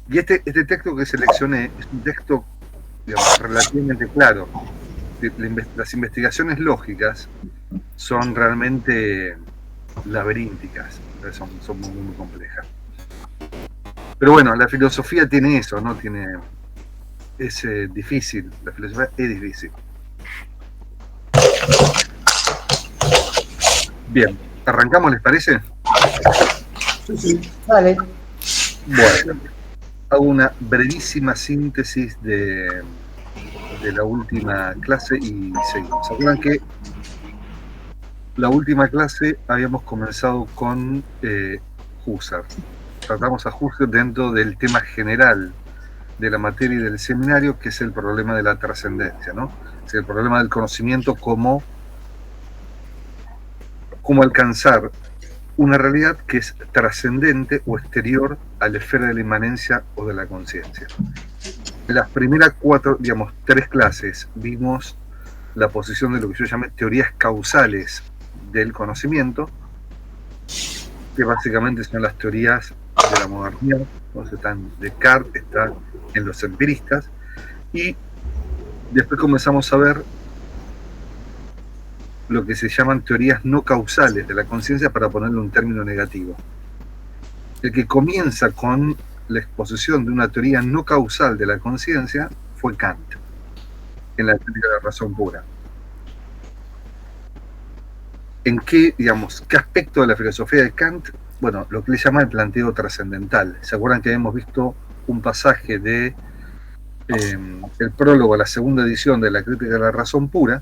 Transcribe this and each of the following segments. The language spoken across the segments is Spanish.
Y este texto que seleccioné es un texto, digamos, relativamente claro. Las investigaciones lógicas son realmente laberínticas, son muy, muy complejas. Pero bueno, la filosofía tiene eso, ¿no? Es difícil, la filosofía es difícil. Bien, ¿arrancamos, les parece? Sí, vale. Bueno, hago una brevísima síntesis de la última clase y seguimos. ¿Se acuerdan que la última clase habíamos comenzado con Husserl? Tratamos a Husserl dentro del tema general de la materia y del seminario, que es el problema de la trascendencia, ¿no? Es el problema del conocimiento, cómo alcanzar una realidad que es trascendente o exterior a la esfera de la inmanencia o de la conciencia. En las primeras tres clases vimos la posición de lo que yo llamé teorías causales del conocimiento, que básicamente son las teorías de la modernidad. Entonces están Descartes, está en los empiristas, y después comenzamos a ver lo que se llaman teorías no causales de la conciencia, para ponerle un término negativo. El que comienza con la exposición de una teoría no causal de la conciencia fue Kant, en la crítica de la razón pura. ¿En qué aspecto de la filosofía de Kant? Bueno, lo que le llama el planteo trascendental. ¿Se acuerdan que hemos visto un pasaje de el prólogo a la segunda edición de la crítica de la razón pura,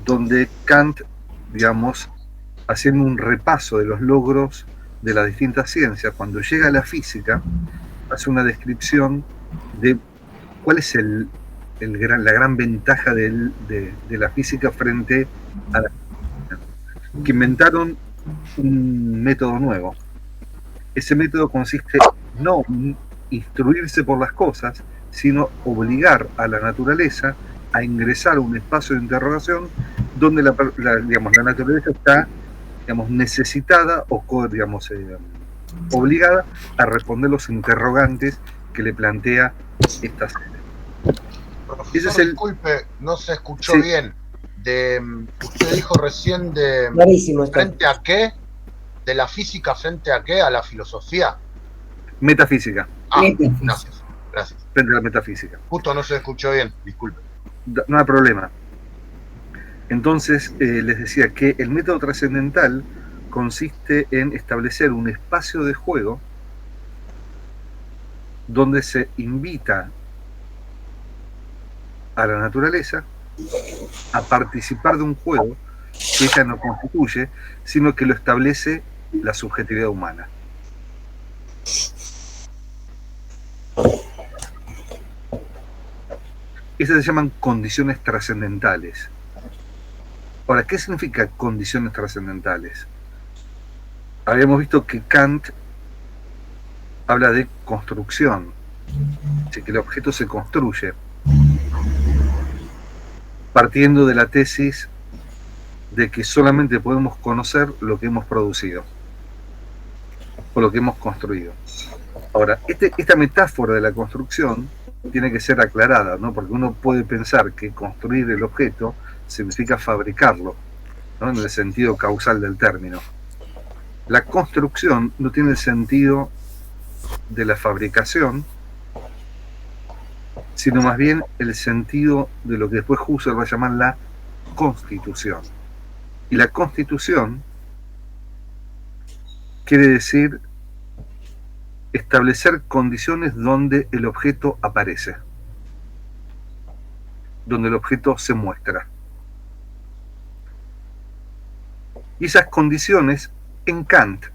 donde Kant, haciendo un repaso de los logros de las distintas ciencias, cuando llega a la física, hace una descripción de cuál es la gran ventaja de la física frente a la física, que inventaron un método nuevo. Ese método consiste no en instruirse por las cosas, sino obligar a la naturaleza a ingresar a un espacio de interrogación donde la naturaleza está necesitada o obligada a responder los interrogantes que le plantea esta serie. Profesor, disculpe, no se escuchó bien. Usted dijo recién ¿frente a qué? ¿De la física frente a qué? ¿A la filosofía? Metafísica. Gracias. Frente a la metafísica. Justo no se escuchó bien, disculpe. No hay problema. Entonces, les decía que el método trascendental consiste en establecer un espacio de juego donde se invita a la naturaleza a participar de un juego que ella no constituye, sino que lo establece la subjetividad humana. Esas se llaman condiciones trascendentales. Ahora, ¿qué significa condiciones trascendentales? Habíamos visto que Kant habla de construcción, así que el objeto se construye partiendo de la tesis de que solamente podemos conocer lo que hemos producido o lo que hemos construido. Ahora, esta metáfora de la construcción tiene que ser aclarada, ¿no? Porque uno puede pensar que construir el objeto significa fabricarlo, ¿no? En el sentido causal del término. La construcción no tiene el sentido de la fabricación, sino más bien el sentido de lo que después Husserl va a llamar la constitución. Y la constitución quiere decir establecer condiciones donde el objeto aparece, donde el objeto se muestra. Y esas condiciones, en Kant,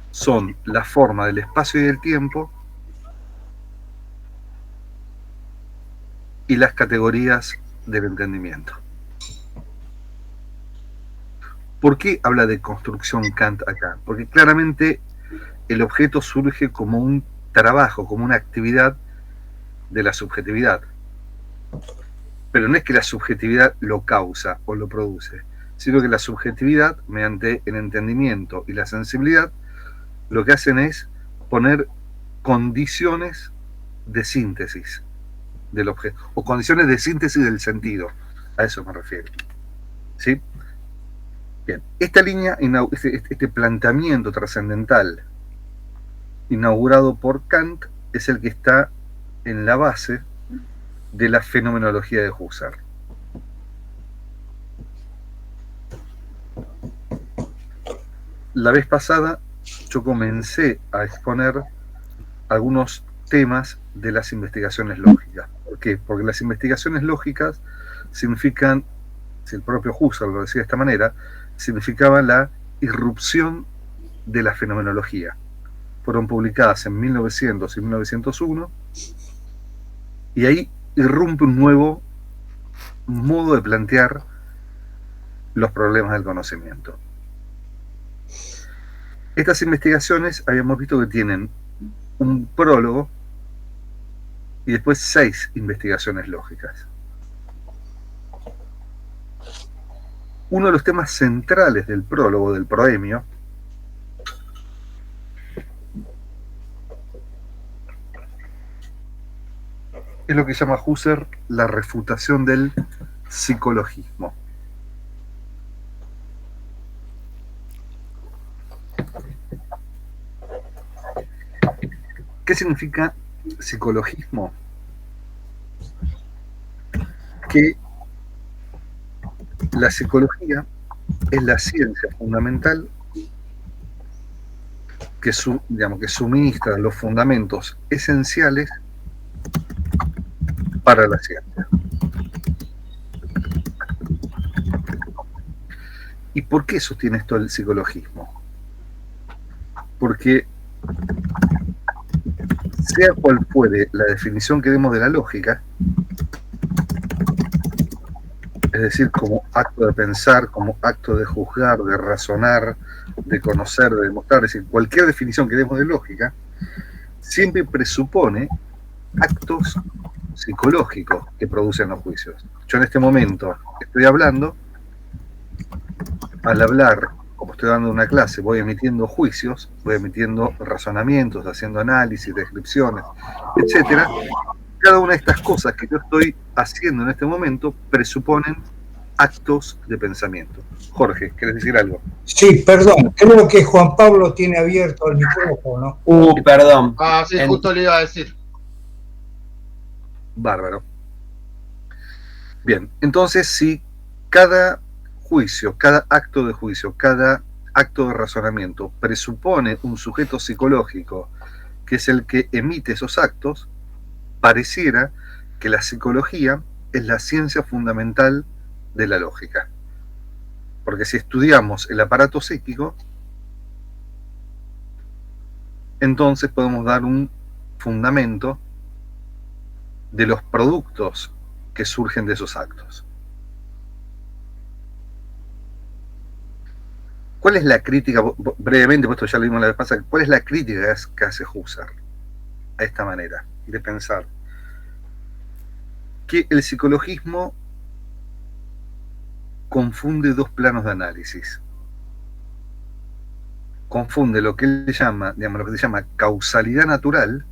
son la forma del espacio y del tiempo y las categorías del entendimiento. ¿Por qué habla de construcción Kant acá? Porque claramente el objeto surge como un trabajo, como una actividad de la subjetividad. Pero no es que la subjetividad lo causa o lo produce, sino que la subjetividad, mediante el entendimiento y la sensibilidad, lo que hacen es poner condiciones de síntesis del objeto, o condiciones de síntesis del sentido. A eso me refiero. ¿Sí? Bien, esta línea, este planteamiento trascendental inaugurado por Kant es el que está en la base de la fenomenología de Husserl. La vez pasada yo comencé a exponer algunos temas de las investigaciones lógicas. ¿Por qué? Porque las investigaciones lógicas significan, si el propio Husserl lo decía de esta manera, significaban la irrupción de la fenomenología. Fueron publicadas en 1900 y 1901, y ahí irrumpe un nuevo modo de plantear los problemas del conocimiento. Estas investigaciones habíamos visto que tienen un prólogo y después 6 investigaciones lógicas. Uno de los temas centrales del prólogo, del proemio, es lo que llama Husserl la refutación del psicologismo. ¿Qué significa psicologismo? Que la psicología es la ciencia fundamental que suministra los fundamentos esenciales para la ciencia. ¿Y por qué sostiene esto el psicologismo? Porque sea cual fuere la definición que demos de la lógica, es decir, como acto de pensar, como acto de juzgar, de razonar, de conocer, de demostrar, es decir, cualquier definición que demos de lógica, siempre presupone actos psicológicos que producen los juicios. Yo en este momento estoy hablando, al hablar, como estoy dando una clase, voy emitiendo juicios, voy emitiendo razonamientos, haciendo análisis, descripciones, etcétera. Cada una de estas cosas que yo estoy haciendo en este momento presuponen actos de pensamiento. Jorge, ¿querés decir algo? Sí, perdón, creo que Juan Pablo tiene abierto el micrófono. Perdón. Sí, justo le iba a decir. Bárbaro. Bien, entonces si cada juicio, cada acto de juicio, cada acto de razonamiento presupone un sujeto psicológico que es el que emite esos actos, pareciera que la psicología es la ciencia fundamental de la lógica. Porque si estudiamos el aparato psíquico, entonces podemos dar un fundamento de los productos que surgen de esos actos. ¿Cuál es la crítica, brevemente, puesto ya lo vimos la vez pasada, cuál es la crítica que hace Husserl a esta manera de pensar? Que el psicologismo confunde dos planos de análisis. Confunde lo que él llama, lo que se llama causalidad natural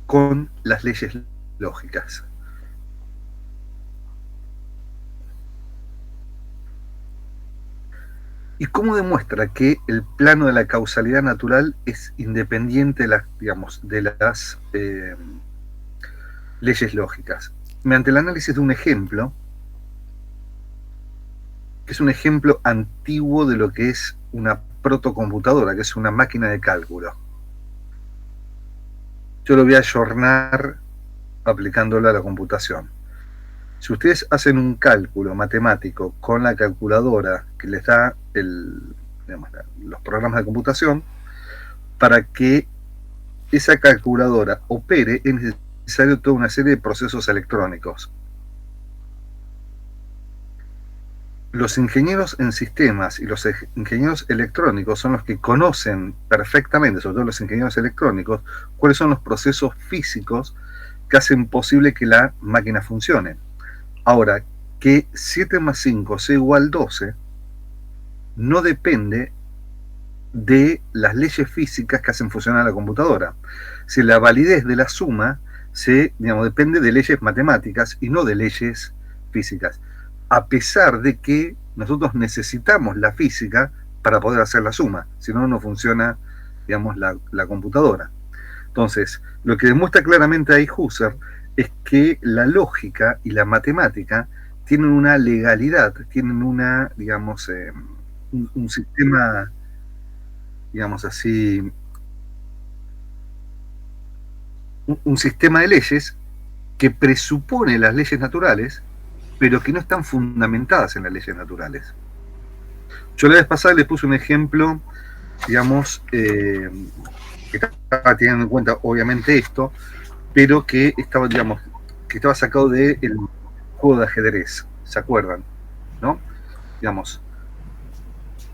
con las leyes lógicas. ¿Y cómo demuestra que el plano de la causalidad natural es independiente de las leyes lógicas? Mediante el análisis de un ejemplo, que es un ejemplo antiguo de lo que es una protocomputadora, que es una máquina de cálculo. Yo lo voy a ayornar aplicándolo a la computación. Si ustedes hacen un cálculo matemático con la calculadora que les da los programas de computación, para que esa calculadora opere es necesario toda una serie de procesos electrónicos. Los ingenieros en sistemas y los ingenieros electrónicos son los que conocen perfectamente, sobre todo los ingenieros electrónicos, cuáles son los procesos físicos que hacen posible que la máquina funcione. Ahora, que 7 más 5 sea igual a 12 no depende de las leyes físicas que hacen funcionar la computadora. Si la validez de la suma depende de leyes matemáticas y no de leyes físicas, a pesar de que nosotros necesitamos la física para poder hacer la suma, si no, no funciona, digamos, la computadora. Entonces, lo que demuestra claramente ahí Husserl es que la lógica y la matemática tienen una legalidad, tienen una, digamos, un sistema, digamos así, un sistema de leyes que presupone las leyes naturales, pero que no están fundamentadas en las leyes naturales. Yo la vez pasada les puse un ejemplo, digamos, que estaba teniendo en cuenta obviamente esto, pero que estaba, digamos, que estaba sacado del juego de ajedrez, ¿se acuerdan? ¿No? Digamos,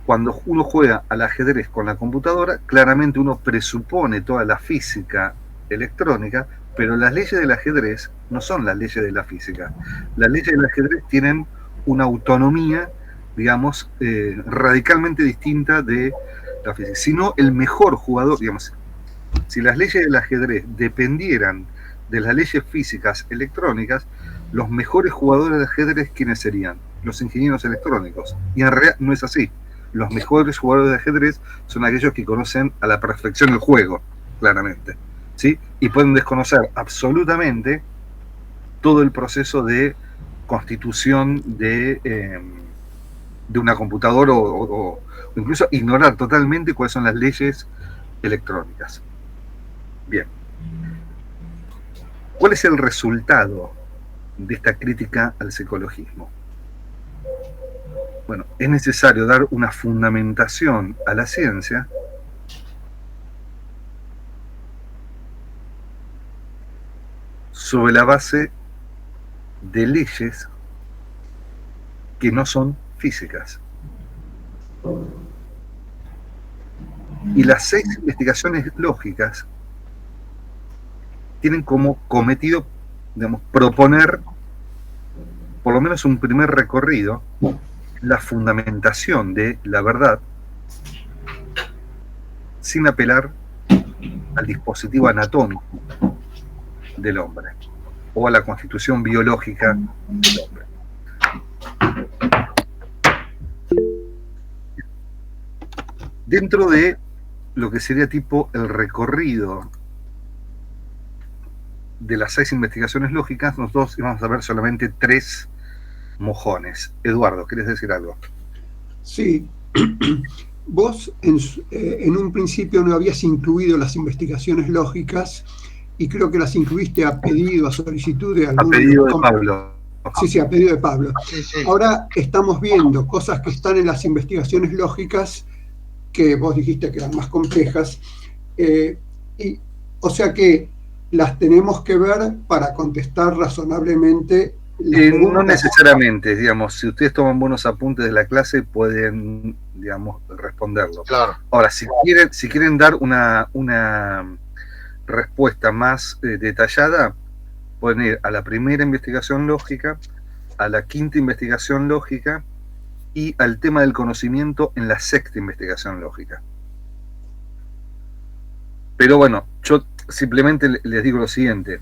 cuando uno juega al ajedrez con la computadora, claramente uno presupone toda la física electrónica, pero las leyes del ajedrez no son las leyes de la física. Las leyes del ajedrez tienen una autonomía, digamos, radicalmente distinta de la física. Si no, el mejor jugador, digamos, si las leyes del ajedrez dependieran de las leyes físicas electrónicas, los mejores jugadores de ajedrez, ¿quiénes serían? Los ingenieros electrónicos. Y en realidad no es así. Los mejores jugadores de ajedrez son aquellos que conocen a la perfección el juego, claramente, ¿sí? Y pueden desconocer absolutamente todo el proceso de constitución de una computadora o incluso ignorar totalmente cuáles son las leyes electrónicas. Bien. ¿Cuál es el resultado de esta crítica al psicologismo? Bueno, es necesario dar una fundamentación a la ciencia sobre la base de leyes que no son físicas. Y las 6 investigaciones lógicas tienen como cometido, digamos, proponer por lo menos un primer recorrido, la fundamentación de la verdad, sin apelar al dispositivo anatómico del hombre o a la constitución biológica del hombre. Dentro de lo que sería tipo el recorrido de las 6 investigaciones lógicas, nosotros vamos a ver solamente 3 mojones. Eduardo, ¿querés decir algo? Sí. Vos en un principio no habías incluido las investigaciones lógicas y creo que las incluiste a pedido, a solicitud de algún... A pedido de Pablo. Sí, a pedido de Pablo. Sí. Ahora estamos viendo cosas que están en las investigaciones lógicas que vos dijiste que eran más complejas, o sea que las tenemos que ver para contestar razonablemente. No necesariamente, digamos, si ustedes toman buenos apuntes de la clase pueden, digamos, responderlo. Claro. Ahora, si quieren dar una respuesta más detallada, pueden ir a la primera investigación lógica, a la quinta investigación lógica y al tema del conocimiento en la sexta investigación lógica. Pero bueno, yo simplemente les digo lo siguiente.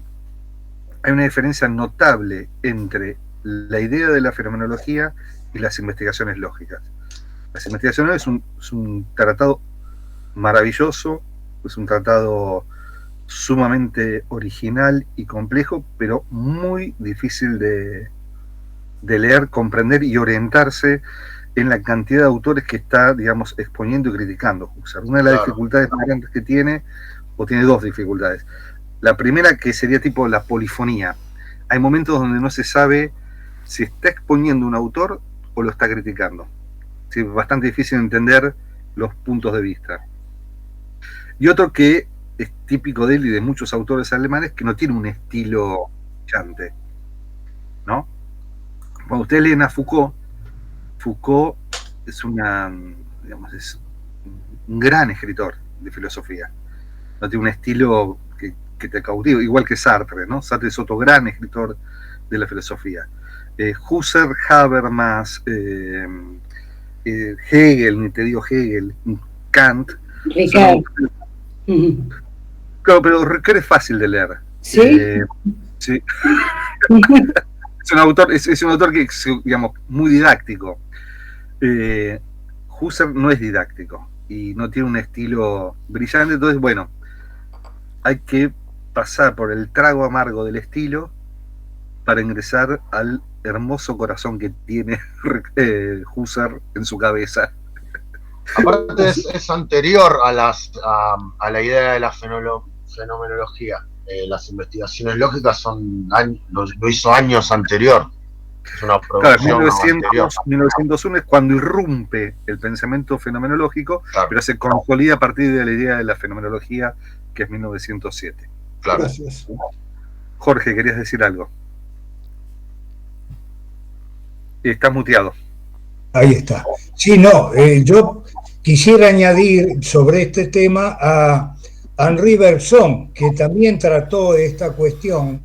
Hay una diferencia notable entre la idea de la fenomenología y las investigaciones lógicas. Las investigaciones es un tratado maravilloso, es un tratado sumamente original y complejo, pero muy difícil de leer, comprender y orientarse en la cantidad de autores que está, digamos, exponiendo y criticando Husserl. Una de las dificultades más grandes que tiene, o tiene 2 dificultades. La primera, que sería tipo la polifonía. Hay momentos donde no se sabe si está exponiendo un autor o lo está criticando. Sí, es bastante difícil entender los puntos de vista. Y otro que es típico de él y de muchos autores alemanes, que no tiene un estilo brillante, ¿no? Cuando ustedes leen a Foucault es es un gran escritor de filosofía. No tiene un estilo que te cautiva, igual que Sartre, ¿no? Sartre es otro gran escritor de la filosofía. Husserl, Habermas, Hegel, ni te digo Hegel, ni Kant. Ricardo. Claro, pero Ricardo es fácil de leer. ¿Sí? Sí. Es un autor que es, digamos, muy didáctico. Husserl no es didáctico y no tiene un estilo brillante, entonces, bueno, hay que pasar por el trago amargo del estilo para ingresar al hermoso corazón que tiene Husserl en su cabeza. Aparte es anterior a la idea de la fenomenología. Las investigaciones lógicas lo hizo años anterior. Es una producción claro, 1901 es cuando irrumpe el pensamiento fenomenológico, claro, pero se consolida a partir de la idea de la fenomenología, que es 1907. Claro. Gracias. Jorge, ¿querías decir algo? Estás muteado. Ahí está. Sí, no, yo quisiera añadir sobre este tema a Henri Bergson, que también trató esta cuestión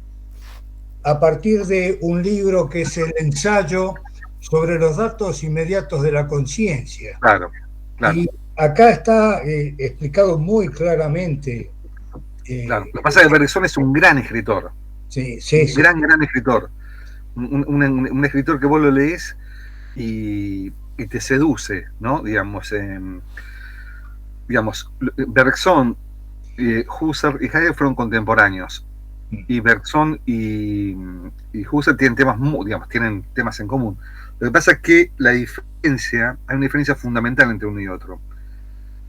a partir de un libro que es el ensayo sobre los datos inmediatos de la conciencia. Claro, claro. Y acá está explicado muy claramente. Claro. Lo que pasa es que Bergson es un gran escritor. Sí, sí, un gran escritor. Un escritor que vos lo lees y te seduce, ¿no? Digamos, Bergson, Husserl y Heidegger fueron contemporáneos. Y Bergson y Husserl tienen temas en común. Lo que pasa es que hay una diferencia fundamental entre uno y otro.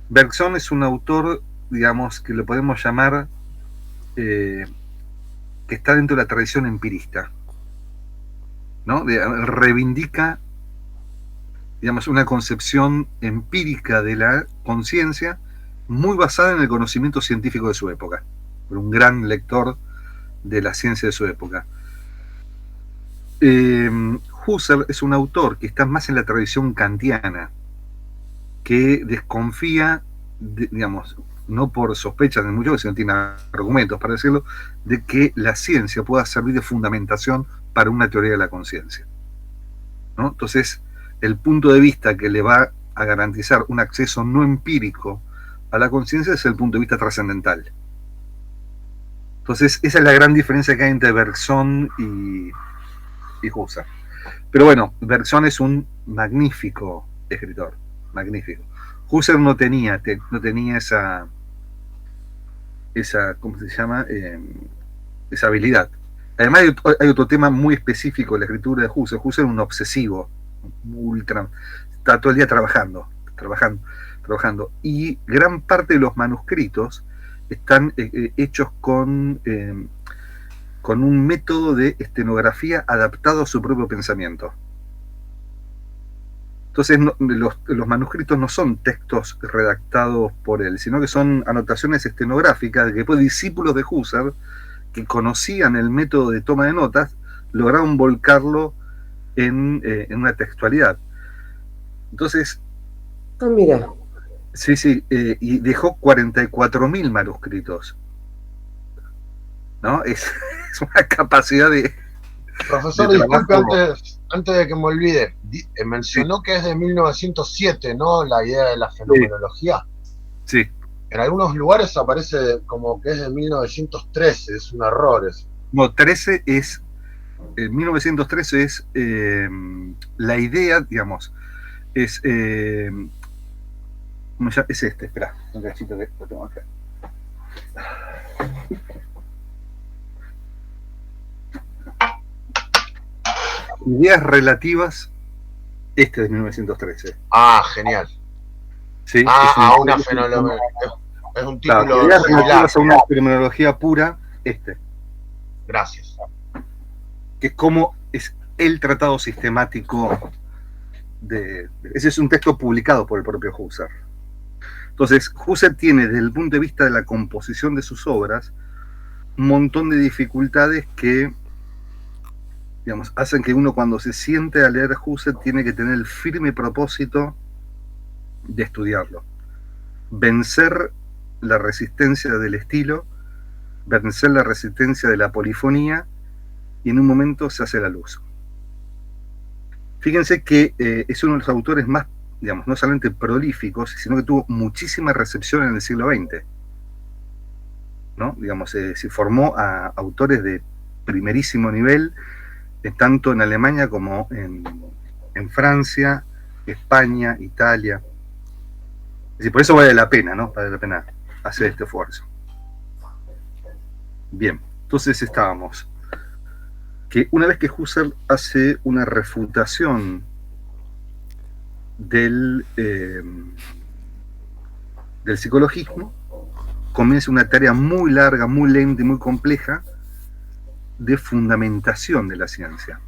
Bergson es un autor, digamos, que lo podemos llamar que está dentro de la tradición empirista, ¿no? Reivindica, digamos, una concepción empírica de la conciencia muy basada en el conocimiento científico de su época, por un gran lector de la ciencia de su época. Husserl es un autor que está más en la tradición kantiana, que desconfía, digamos, no por sospechas de mucho, sino tiene argumentos para decirlo, de que la ciencia pueda servir de fundamentación para una teoría de la conciencia, ¿no? Entonces, el punto de vista que le va a garantizar un acceso no empírico a la conciencia es el punto de vista trascendental. Entonces, esa es la gran diferencia que hay entre Bergson y Husserl. Pero bueno, Bergson es un magnífico escritor, magnífico. Husserl no tenía esa ¿cómo se llama? Esa habilidad. Además hay otro tema muy específico de la escritura de Husserl. Husserl es un obsesivo, está todo el día trabajando. Y gran parte de los manuscritos están hechos con un método de estenografía adaptado a su propio pensamiento. Entonces los manuscritos no son textos redactados por él, sino que son anotaciones estenográficas de que después discípulos de Husserl que conocían el método de toma de notas lograron volcarlo en una textualidad. Entonces, mira. Sí, y dejó 44.000 manuscritos, ¿no? Es una capacidad de... Profesor, disculpe, antes de que me olvide, mencionó que es de 1907, ¿no? La idea de la fenomenología. Sí. En algunos lugares aparece como que es de 1913, es un error eso. No, 1913 es la idea, digamos, es espera, un cachito que lo tengo acá. Ideas relativas, de 1913. Ah, genial. Sí, una fenomenología. Es un título. Claro, ideas relativas a una fenomenología pura, Gracias. Que es como es el tratado sistemático ese es un texto publicado por el propio Husserl. Entonces, Husserl tiene, desde el punto de vista de la composición de sus obras, un montón de dificultades que, digamos, hacen que uno cuando se siente a leer Husserl tiene que tener el firme propósito de estudiarlo. Vencer la resistencia del estilo, vencer la resistencia de la polifonía, y en un momento se hace la luz. Fíjense que es uno de los autores más digamos, no solamente prolíficos, sino que tuvo muchísima recepción en el siglo XX, ¿no? Digamos, se formó a autores de primerísimo nivel, tanto en Alemania como en Francia, España, Italia. Es decir, por eso vale la pena, ¿no? Vale la pena hacer este esfuerzo. Bien, entonces estábamos que una vez que Husserl hace una refutación del psicologismo, comienza una tarea muy larga, muy lenta y muy compleja de fundamentación de la ciencia.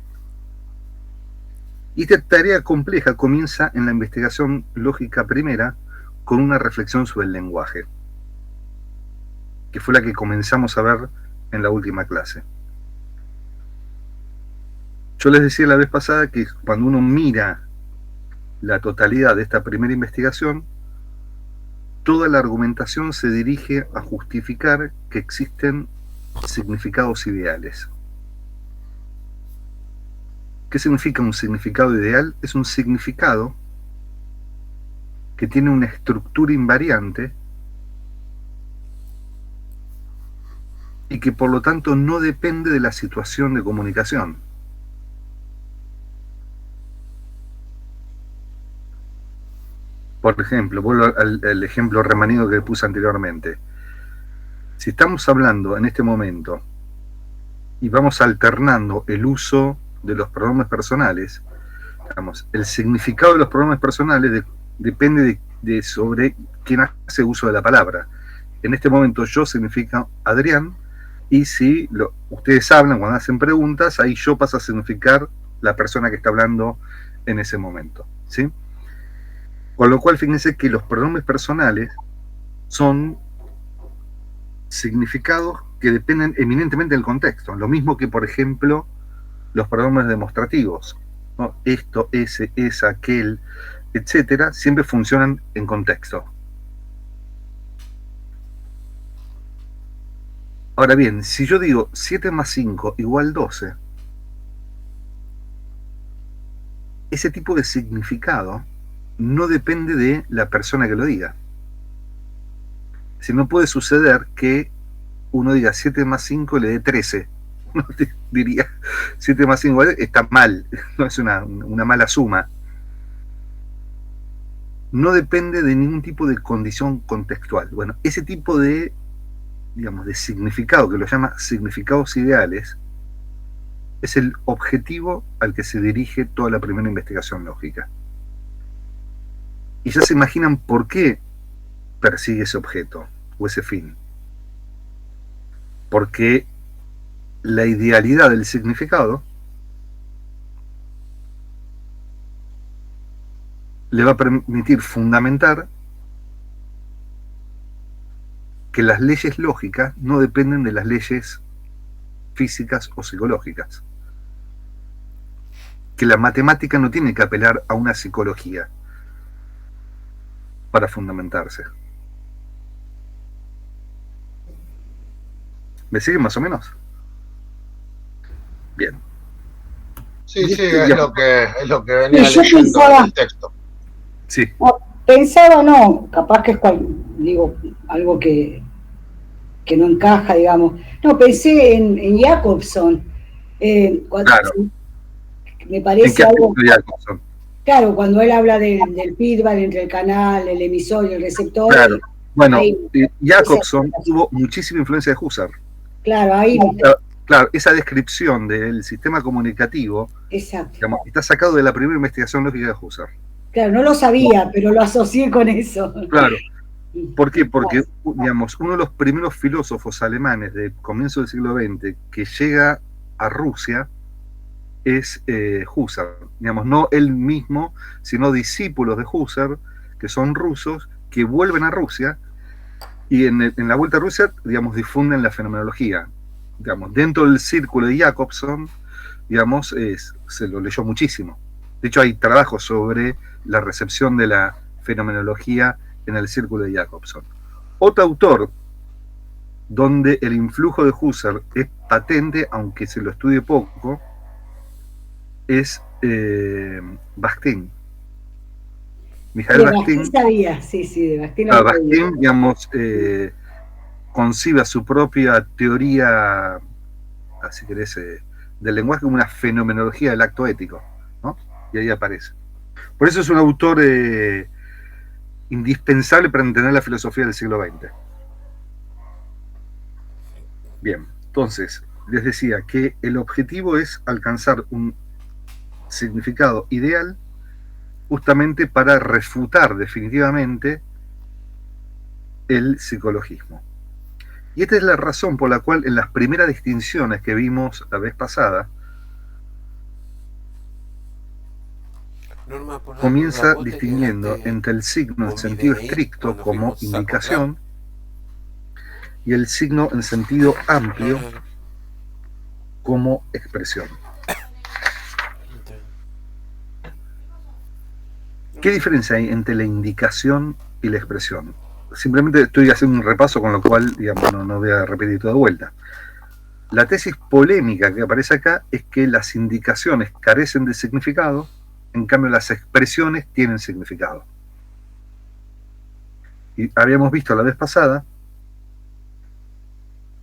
Y esta tarea compleja comienza en la investigación lógica primera con una reflexión sobre el lenguaje, que fue la que comenzamos a ver en la última clase. Yo les decía la vez pasada que cuando uno mira la totalidad de esta primera investigación, toda la argumentación se dirige a justificar que existen significados ideales. ¿Qué significa un significado ideal? Es un significado que tiene una estructura invariante y que por lo tanto no depende de la situación de comunicación. Por ejemplo, vuelvo al ejemplo remanido que puse anteriormente. Si estamos hablando en este momento y vamos alternando el uso de los pronombres personales, digamos, el significado de los pronombres personales depende de sobre quién hace uso de la palabra. En este momento yo significa Adrián, y si ustedes hablan cuando hacen preguntas, ahí yo paso a significar la persona que está hablando en ese momento, ¿sí? Con lo cual, fíjense que los pronombres personales son significados que dependen eminentemente del contexto. Lo mismo que, por ejemplo, los pronombres demostrativos, ¿no? Esto, ese, esa, aquel, etcétera, siempre funcionan en contexto. Ahora bien, si yo digo 7 más 5 igual 12, ese tipo de significado no depende de la persona que lo diga. Si no puede suceder que uno diga 7 más 5 y le dé 13. Uno diría 7 más 5 está mal, no es una mala suma. No depende de ningún tipo de condición contextual. Bueno, ese tipo de, digamos, de significado, que lo llama significados ideales, es el objetivo al que se dirige toda la primera investigación lógica. Y ya se imaginan por qué persigue ese objeto o ese fin. Porque la idealidad del significado le va a permitir fundamentar que las leyes lógicas no dependen de las leyes físicas o psicológicas. Que la matemática no tiene que apelar a una psicología para fundamentarse. ¿Me siguen más o menos? Bien. Sí, sí, es lo que venía Sí, yo leyendo pensaba- en el texto. Sí, Pensaba, no, capaz que es digo, algo que no encaja, digamos. No, pensé en Jacobson. Claro. Me ¿en parece qué algo. aspecto de Jacobson? Claro, cuando él habla del feedback entre el canal, el emisor y el receptor. Claro. Bueno, ahí, Jacobson tuvo muchísima influencia de Husserl. claro, ahí. Claro, esa descripción del sistema comunicativo, Exacto. digamos, está sacado de la primera investigación lógica de Husserl. Claro, no lo sabía, pero lo asocié con eso. Claro. ¿Por qué? Porque, digamos, uno de los primeros filósofos alemanes de comienzo del siglo XX que llega a Rusia es Husserl. Digamos, no él mismo, sino discípulos de Husserl, que son rusos, que vuelven a Rusia y en la vuelta a Rusia, digamos, difunden la fenomenología. Digamos, dentro del círculo de Jacobson, digamos, se lo leyó muchísimo. De hecho, hay trabajos sobre la recepción de la fenomenología en el círculo de Jacobson. Otro autor donde el influjo de Husserl es patente, aunque se lo estudie poco, es Bakhtin. Mijael De Bakhtin, Bakhtin sabía, sí, de Bakhtin lo sabía. Bakhtin, digamos, concibe su propia teoría, así querés, del lenguaje como una fenomenología del acto ético, ¿no? Y ahí aparece. Por eso es un autor indispensable para entender la filosofía del siglo XX. Bien, entonces, les decía que el objetivo es alcanzar un significado ideal justamente para refutar definitivamente el psicologismo. Y esta es la razón por la cual en las primeras distinciones que vimos la vez pasada, comienza distinguiendo entre el signo en sentido estricto como indicación y el signo en sentido amplio como expresión. ¿Qué diferencia hay entre la indicación y la expresión? Simplemente estoy haciendo un repaso, con lo cual, digamos, no voy a repetir todo de vuelta. La tesis polémica que aparece acá es que las indicaciones carecen de significado, en cambio las expresiones tienen significado. Y habíamos visto la vez pasada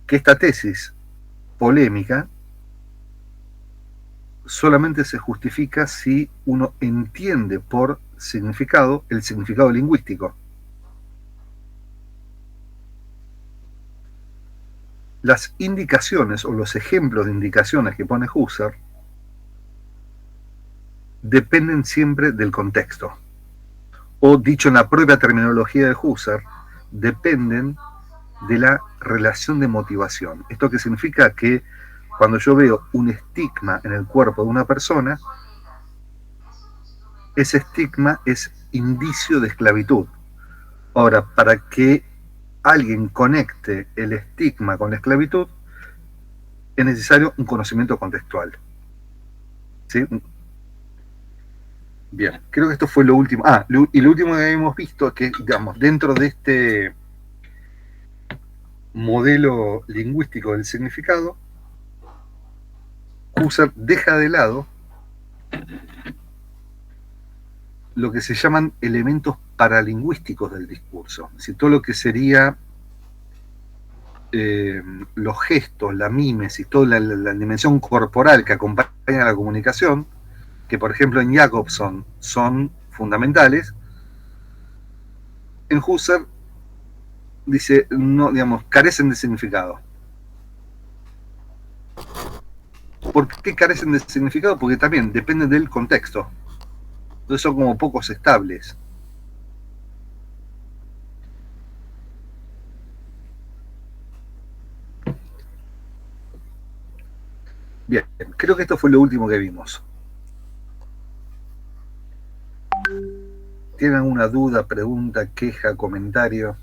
que esta tesis polémica solamente se justifica si uno entiende por significado el significado lingüístico. Las indicaciones o los ejemplos de indicaciones que pone Husserl dependen siempre del contexto. O dicho en la propia terminología de Husserl, dependen de la relación de motivación. ¿Esto qué significa? Que cuando yo veo un estigma en el cuerpo de una persona, ese estigma es indicio de esclavitud. Ahora, para que alguien conecte el estigma con la esclavitud, es necesario un conocimiento contextual. ¿Sí? Bien, creo que esto fue lo último. Y lo último que hemos visto, que digamos, dentro de este modelo lingüístico del significado, Husserl deja de lado lo que se llaman elementos paralingüísticos del discurso. Es decir, todo lo que sería los gestos, la mímesis, toda la dimensión corporal que acompaña a la comunicación, que por ejemplo en Jacobson son fundamentales, en Husserl dice, no, digamos, carecen de significado. ¿Por qué carecen de significado? Porque también dependen del contexto. Entonces son como pocos estables. Bien, creo que esto fue lo último que vimos. ¿Tienen alguna duda, pregunta, queja, comentario?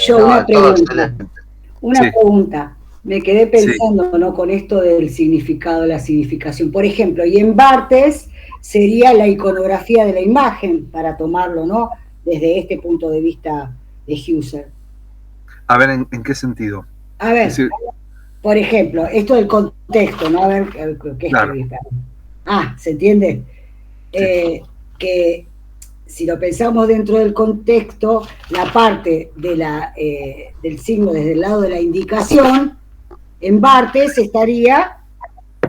Yo una pregunta. Me quedé pensando, ¿no?, con esto del significado, la significación. Por ejemplo, y en Barthes sería la iconografía de la imagen, para tomarlo, ¿no?, desde este punto de vista de Husserl. A ver, ¿en qué sentido? A ver, por ejemplo, esto del contexto, ¿no? A ver, ¿qué escribí? Claro. ¿Se entiende? Sí. Que si lo pensamos dentro del contexto, la parte de del signo desde el lado de la indicación, en Barthes estaría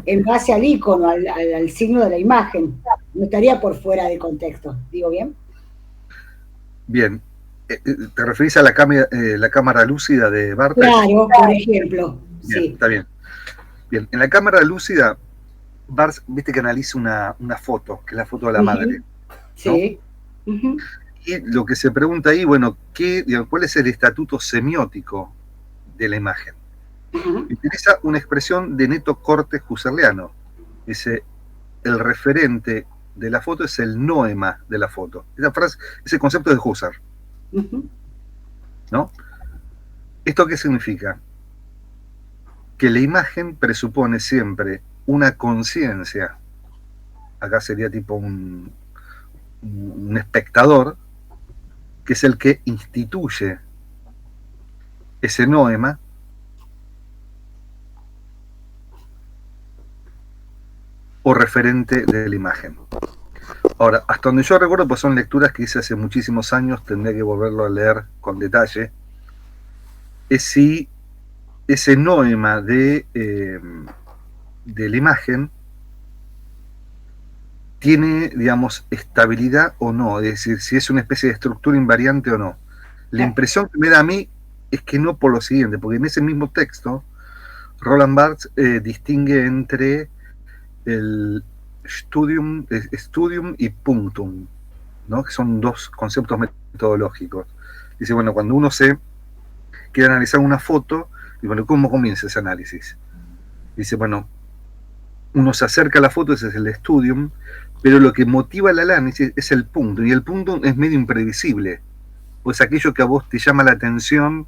en base al icono, al signo de la imagen, no estaría por fuera de contexto. ¿Digo bien? Bien. ¿Te referís a la cámara lúcida de Barthes? Claro, por ejemplo. Bien, sí. Está bien. Bien, en la cámara lúcida, Barthes, viste que analiza una foto, que es la foto de la madre. Sí. ¿No? Y lo que se pregunta ahí, bueno, ¿cuál es el estatuto semiótico de la imagen? Utiliza una expresión de neto corte husserliano. Dice, el referente de la foto es el noema de la foto. Esa frase, ese concepto es de Husserl. ¿No? ¿Esto qué significa? Que la imagen presupone siempre una conciencia, acá sería tipo un espectador, que es el que instituye ese noema o referente de la imagen. Ahora, hasta donde yo recuerdo, pues son lecturas que hice hace muchísimos años, tendría que volverlo a leer con detalle, es si ese noema de la imagen tiene, digamos, estabilidad o no, es decir, si es una especie de estructura invariante o no. La impresión que me da a mí es que no, por lo siguiente, porque en ese mismo texto Roland Barthes distingue entre el studium y punctum, ¿no? Que son dos conceptos metodológicos. Dice, bueno, cuando uno se quiere analizar una foto, y bueno, ¿cómo comienza ese análisis? Dice, bueno, uno se acerca a la foto, ese es el studium, pero lo que motiva el análisis es el punto, y el punto es medio imprevisible, pues aquello que a vos te llama la atención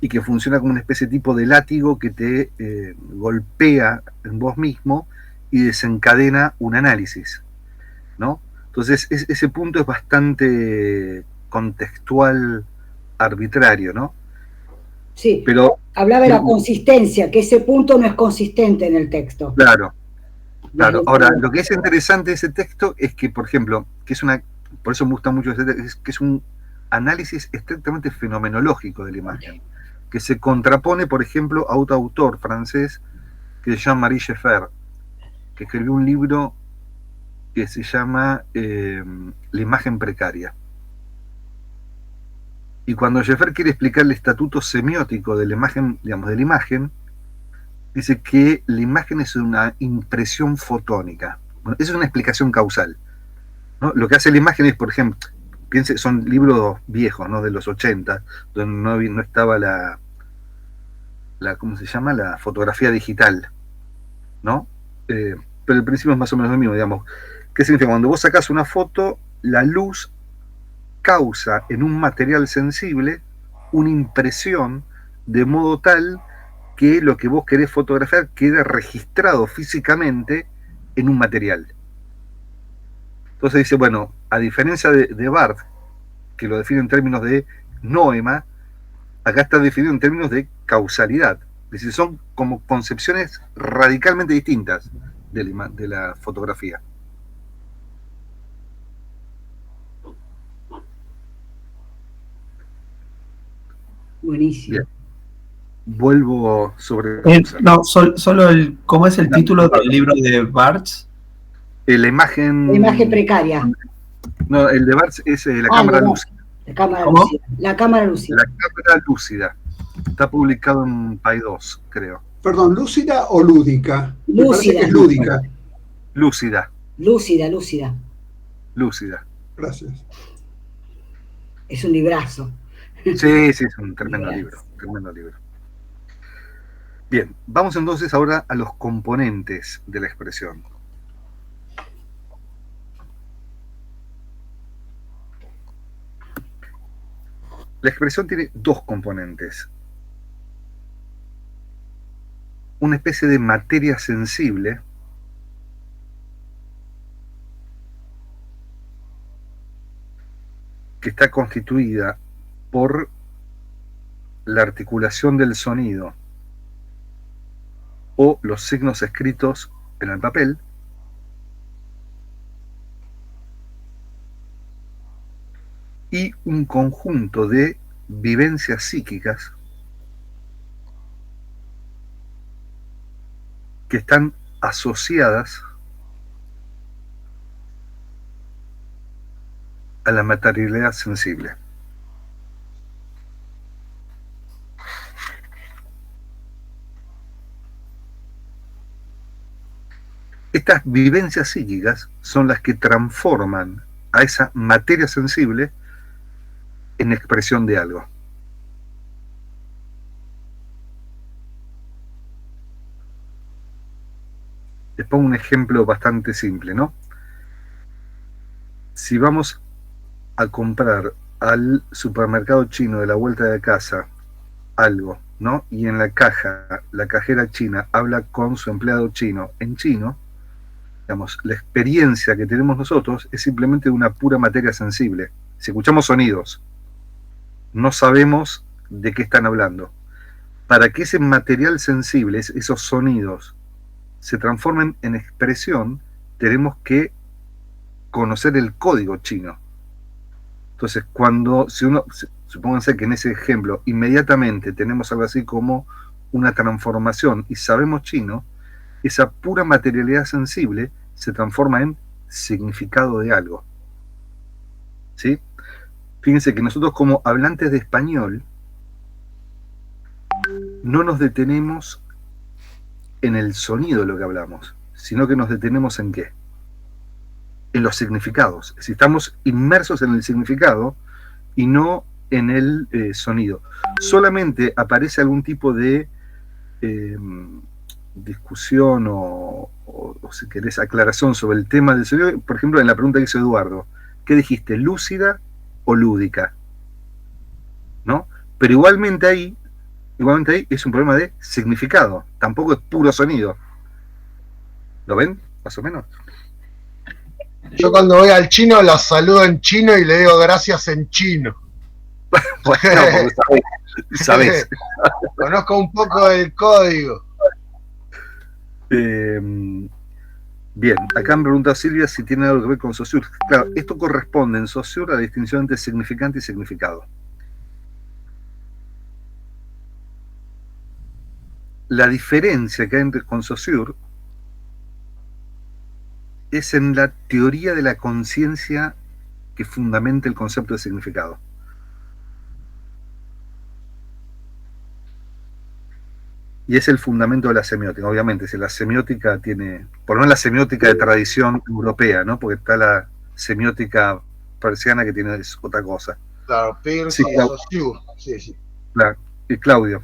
y que funciona como una especie de tipo de látigo que te golpea en vos mismo y desencadena un análisis, ¿no? Entonces ese punto es bastante contextual, arbitrario, ¿no? Sí, pero hablaba de la consistencia, que ese punto no es consistente en el texto. Claro. Ahora, lo que es interesante de ese texto es que, por ejemplo, por eso me gusta mucho ese texto, es que es un análisis estrictamente fenomenológico de la imagen, que se contrapone, por ejemplo, a otro autor francés que es Jean-Marie Schaeffer, que escribió un libro que se llama La imagen precaria. Y cuando Schaeffer quiere explicar el estatuto semiótico de la imagen, digamos, de la imagen, dice que la imagen es una impresión fotónica. Bueno, esa es una explicación causal, ¿no? Lo que hace la imagen es, por ejemplo, son libros viejos, ¿no? De los 80, donde no estaba la ¿cómo se llama? La fotografía digital, ¿no? Pero el principio es más o menos lo mismo, digamos. ¿Qué significa? Cuando vos sacás una foto, la luz causa en un material sensible una impresión de modo tal que lo que vos querés fotografiar quede registrado físicamente en un material. Entonces dice, bueno, a diferencia de Barthes, que lo define en términos de noema, acá está definido en términos de causalidad. Es decir, son como concepciones radicalmente distintas de la fotografía. Buenísimo. Bien. Vuelvo sobre... no, solo ¿cómo es el título del libro de Barthes? La imagen... La imagen precaria. No, el de Barthes es la cámara lúcida. La cámara lúcida. La cámara lúcida. La cámara lúcida. Está publicado en Paidós, creo. Perdón, ¿lúcida o lúdica? Lúcida. Es lúdica. Lúcida. Lúcida. Lúcida. Gracias. Es un librazo. Sí, es un tremendo libro. Bien, vamos entonces ahora a los componentes de la expresión. La expresión tiene dos componentes. Una especie de materia sensible que está constituida por la articulación del sonido o los signos escritos en el papel, y un conjunto de vivencias psíquicas que están asociadas a la materialidad sensible. Estas vivencias psíquicas son las que transforman a esa materia sensible en expresión de algo. Les pongo un ejemplo bastante simple, ¿no? Si vamos a comprar al supermercado chino de la vuelta de casa algo, ¿no? Y en la caja, la cajera china habla con su empleado chino en chino, digamos, la experiencia que tenemos nosotros es simplemente de una pura materia sensible. Si escuchamos sonidos, no sabemos de qué están hablando. Para que ese material sensible, esos sonidos, se transformen en expresión, tenemos que conocer el código chino. Entonces, supónganse que en ese ejemplo, inmediatamente tenemos algo así como una transformación y sabemos chino, esa pura materialidad sensible se transforma en significado de algo. ¿Sí? Fíjense que nosotros como hablantes de español no nos detenemos en el sonido de lo que hablamos, sino que nos detenemos ¿en qué? En los significados. Si estamos inmersos en el significado y no en el sonido. Solamente aparece algún tipo de discusión o si querés aclaración sobre el tema del sonido. Por ejemplo, en la pregunta que hizo Eduardo, ¿qué dijiste? ¿Lúcida o lúdica? ¿No? Pero igualmente ahí es un problema de significado, tampoco es puro sonido. ¿Lo ven? Más o menos. Yo cuando voy al chino los saludo en chino y le digo gracias en chino. Bueno, porque sabés. Conozco un poco del código. Bien, acá me pregunta Silvia si tiene algo que ver con Saussure. Claro, esto corresponde en Saussure a la distinción entre significante y significado. La diferencia que hay con Saussure es en la teoría de la conciencia que fundamenta el concepto de significado. Y es el fundamento de la semiótica. Obviamente, si la semiótica tiene, por lo menos la semiótica de tradición europea, ¿no? Porque está la semiótica persiana que tiene otra cosa. Claro, Peirce Sí, y claro. Saussure. Sí, sí. Claro. Y Claudio.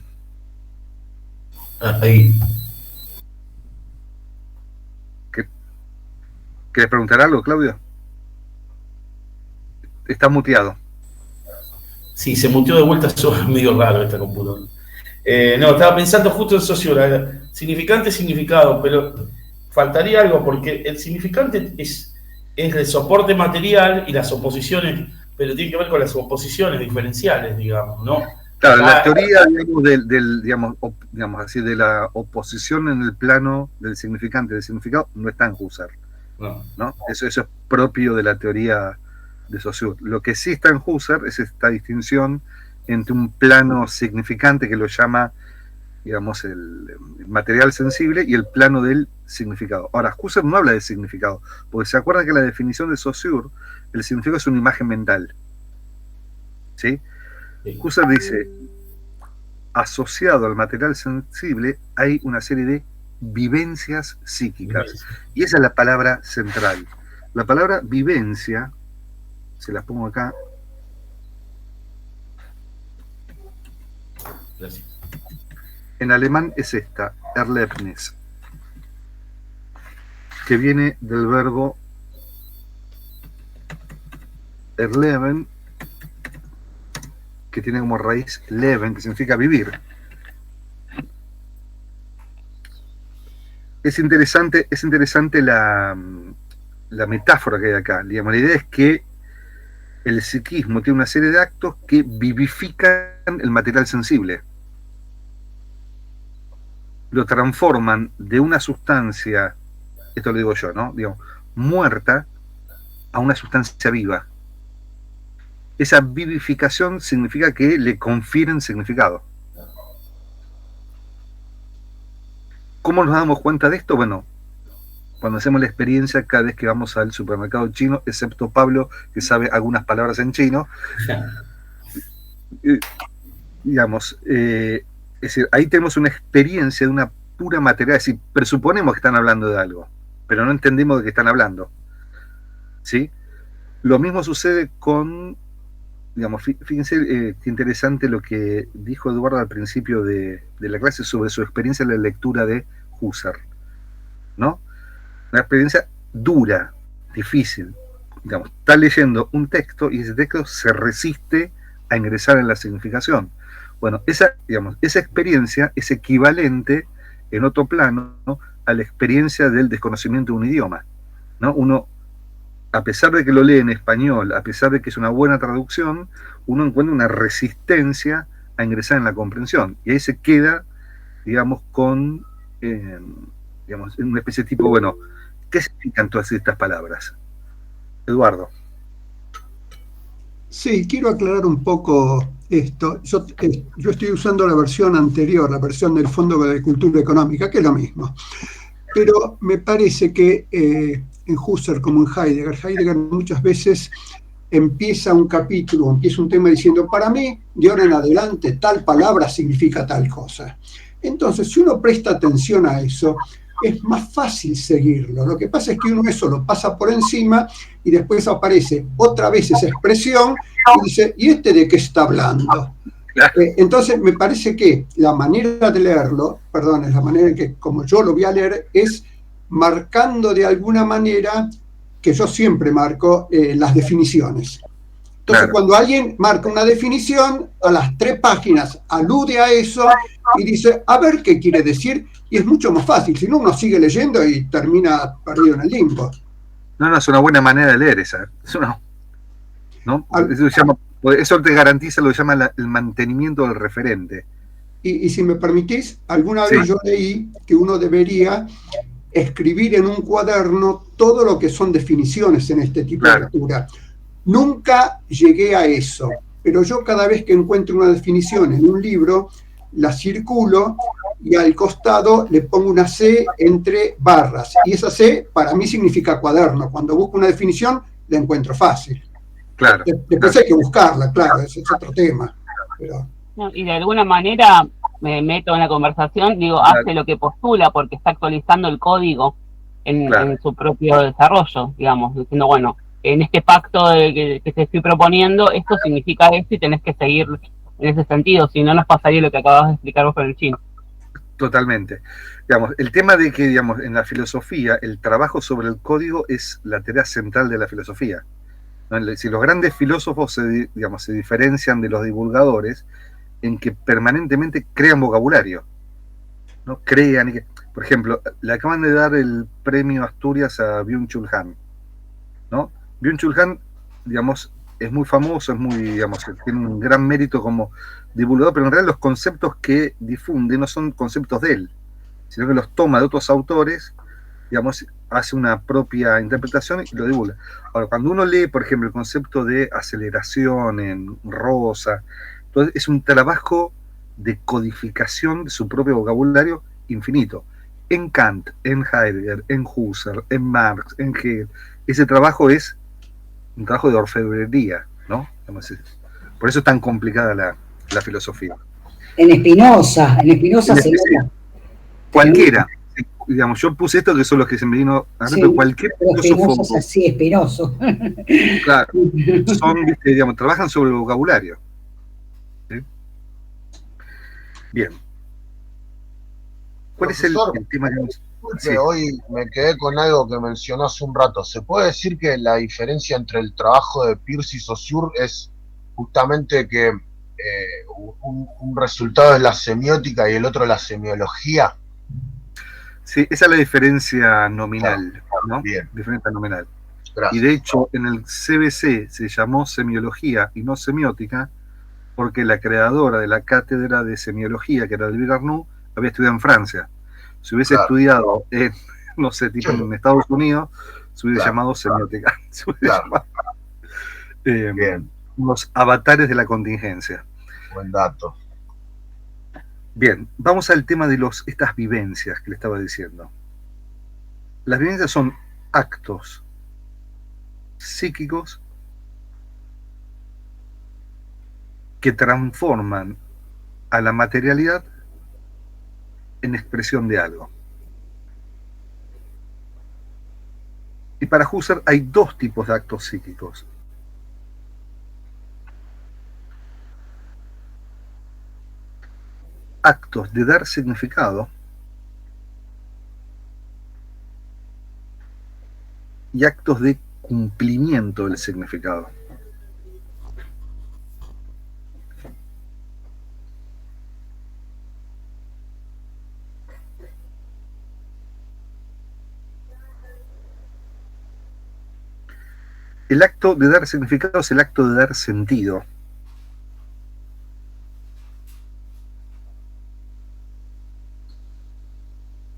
Ahí. ¿Querés preguntar algo, Claudio? Está muteado. Sí, se muteó de vuelta, eso es medio raro esta computadora. No, estaba pensando justo en Saussure, significante, significado, pero faltaría algo, porque el significante es el soporte material y las oposiciones, pero tiene que ver con las oposiciones diferenciales, digamos, ¿no? Claro, la teoría, digamos así, de la oposición en el plano del significante y del significado no está en Husserl, ¿no? Eso es propio de la teoría de Saussure. Lo que sí está en Husserl es esta distinción entre un plano significante que lo llama, digamos, el material sensible y el plano del significado. Ahora, Husserl no habla de significado, porque se acuerdan que la definición de Saussure, el significado es una imagen mental. ¿Sí? Husserl dice, asociado al material sensible hay una serie de vivencias psíquicas. Y esa es la palabra central. La palabra vivencia, se las pongo acá. Gracias. En alemán es esta, Erlebnis, que viene del verbo erleben, que tiene como raíz leben, que significa vivir. Es interesante la metáfora que hay acá. Digamos, la idea es que el psiquismo tiene una serie de actos que vivifican el material sensible. Lo transforman de una sustancia, esto lo digo yo, ¿no? Digamos, muerta a una sustancia viva. Esa vivificación significa que le confieren significado. ¿Cómo nos damos cuenta de esto? Bueno, cuando hacemos la experiencia cada vez que vamos al supermercado chino, excepto Pablo, que sabe algunas palabras en chino, digamos, es decir, ahí tenemos una experiencia de una pura materialidad, es decir, presuponemos que están hablando de algo, pero no entendemos de qué están hablando. ¿Sí? Lo mismo sucede con, digamos, fíjense qué interesante lo que dijo Eduardo al principio de la clase sobre su experiencia en la lectura de Husserl, ¿no? Una experiencia dura, difícil, digamos, está leyendo un texto y ese texto se resiste a ingresar en la significación. Bueno, esa experiencia es equivalente en otro plano, ¿no?, a la experiencia del desconocimiento de un idioma, ¿no? Uno, a pesar de que lo lee en español, a pesar de que es una buena traducción, uno encuentra una resistencia a ingresar en la comprensión. Y ahí se queda, digamos, con, digamos, una especie de tipo, bueno, ¿qué significan todas estas palabras? Eduardo. Sí, quiero aclarar un poco esto. Yo estoy usando la versión anterior, la versión del Fondo de Cultura Económica, que es lo mismo. Pero me parece que en Husserl como en Heidegger muchas veces empieza un capítulo, empieza un tema diciendo, para mí, de ahora en adelante, tal palabra significa tal cosa. Entonces, si uno presta atención a eso, es más fácil seguirlo. Lo que pasa es que uno eso lo pasa por encima y después aparece otra vez esa expresión y dice, ¿y este de qué está hablando? Entonces, me parece que la manera de leerlo, perdón, es la manera en que, como yo lo voy a leer, es marcando de alguna manera, que yo siempre marco, las definiciones. Entonces, cuando alguien marca una definición, a las 3 páginas alude a eso y dice, a ver qué quiere decir, y es mucho más fácil. Si no, uno sigue leyendo y termina perdido en el limbo. No, es una buena manera de leer esa. ¿No? Eso te garantiza lo que llama el mantenimiento del referente. Y si me permitís, alguna vez yo leí que uno debería escribir en un cuaderno todo lo que son definiciones en este tipo de lectura. Nunca llegué a eso, pero yo cada vez que encuentro una definición en un libro, la circulo y al costado le pongo una C entre barras. Y esa C para mí significa cuaderno. Cuando busco una definición, la encuentro fácil. Claro. Después hay que buscarla, claro, ese es otro tema. Pero... No, y de alguna manera me meto en la conversación, digo, hace lo que postula porque está actualizando el código en su propio desarrollo, digamos, diciendo, bueno, en este pacto que te estoy proponiendo, esto significa esto y tenés que seguir en ese sentido, si no nos pasaría lo que acabas de explicar vos con el chino. Totalmente. Digamos, el tema de que, digamos, en la filosofía, el trabajo sobre el código es la tarea central de la filosofía. Si los grandes filósofos se diferencian de los divulgadores en que permanentemente crean vocabulario, ¿no? Por ejemplo, le acaban de dar el premio Asturias a Byung-Chul Han, ¿no? Byung-Chul Han, digamos, es muy famoso, tiene un gran mérito como divulgador, pero en realidad los conceptos que difunde no son conceptos de él, sino que los toma de otros autores, digamos, hace una propia interpretación y lo divulga. Ahora, cuando uno lee, por ejemplo, el concepto de aceleración en Rosa, entonces es un trabajo de codificación de su propio vocabulario infinito. En Kant, en Heidegger, en Husserl, en Marx, en Hegel, ese trabajo es un trabajo de orfebrería, ¿no? Por eso es tan complicada la filosofía. En Spinoza se nota. Cualquiera. Digamos, yo puse esto que son los que se me vino a sí, pero cualquier filósofo es así, espinoso. Claro, digamos, trabajan sobre el vocabulario. ¿Sí? Bien. ¿Cuál Profesor, es el tema que sí. Hoy me quedé con algo que mencionó hace un rato. ¿Se puede decir que la diferencia entre el trabajo de Peirce y Saussure es justamente que un resultado es la semiótica y el otro la semiología? Sí, esa es la diferencia nominal, ¿no? Bien. Diferencia nominal. Gracias. Y de hecho, en el CBC se llamó semiología y no semiótica, porque la creadora de la cátedra de semiología, que era Elvira Arnoux, había estudiado en Francia. Si hubiese estudiado en, no sé, tipo en Estados Unidos, se hubiese llamado semiótica. Se hubiese llamado, Bien. Los avatares de la contingencia. Buen dato. Bien, vamos al tema de estas vivencias que le estaba diciendo. Las vivencias son actos psíquicos que transforman a la materialidad en expresión de algo. Y para Husserl hay 2 tipos de actos psíquicos. Actos de dar significado y actos de cumplimiento del significado. El acto de dar significado es el acto de dar sentido.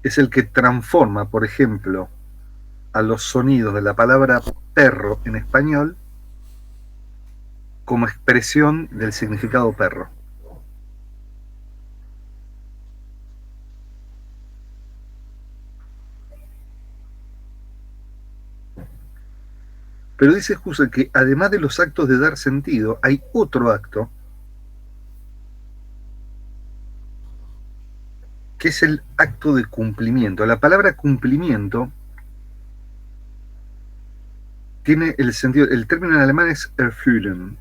Es el que transforma, por ejemplo, a los sonidos de la palabra perro en español como expresión del significado perro. Pero dice Husserl que además de los actos de dar sentido, hay otro acto que es el acto de cumplimiento. La palabra cumplimiento tiene el sentido, el término en alemán es erfüllen.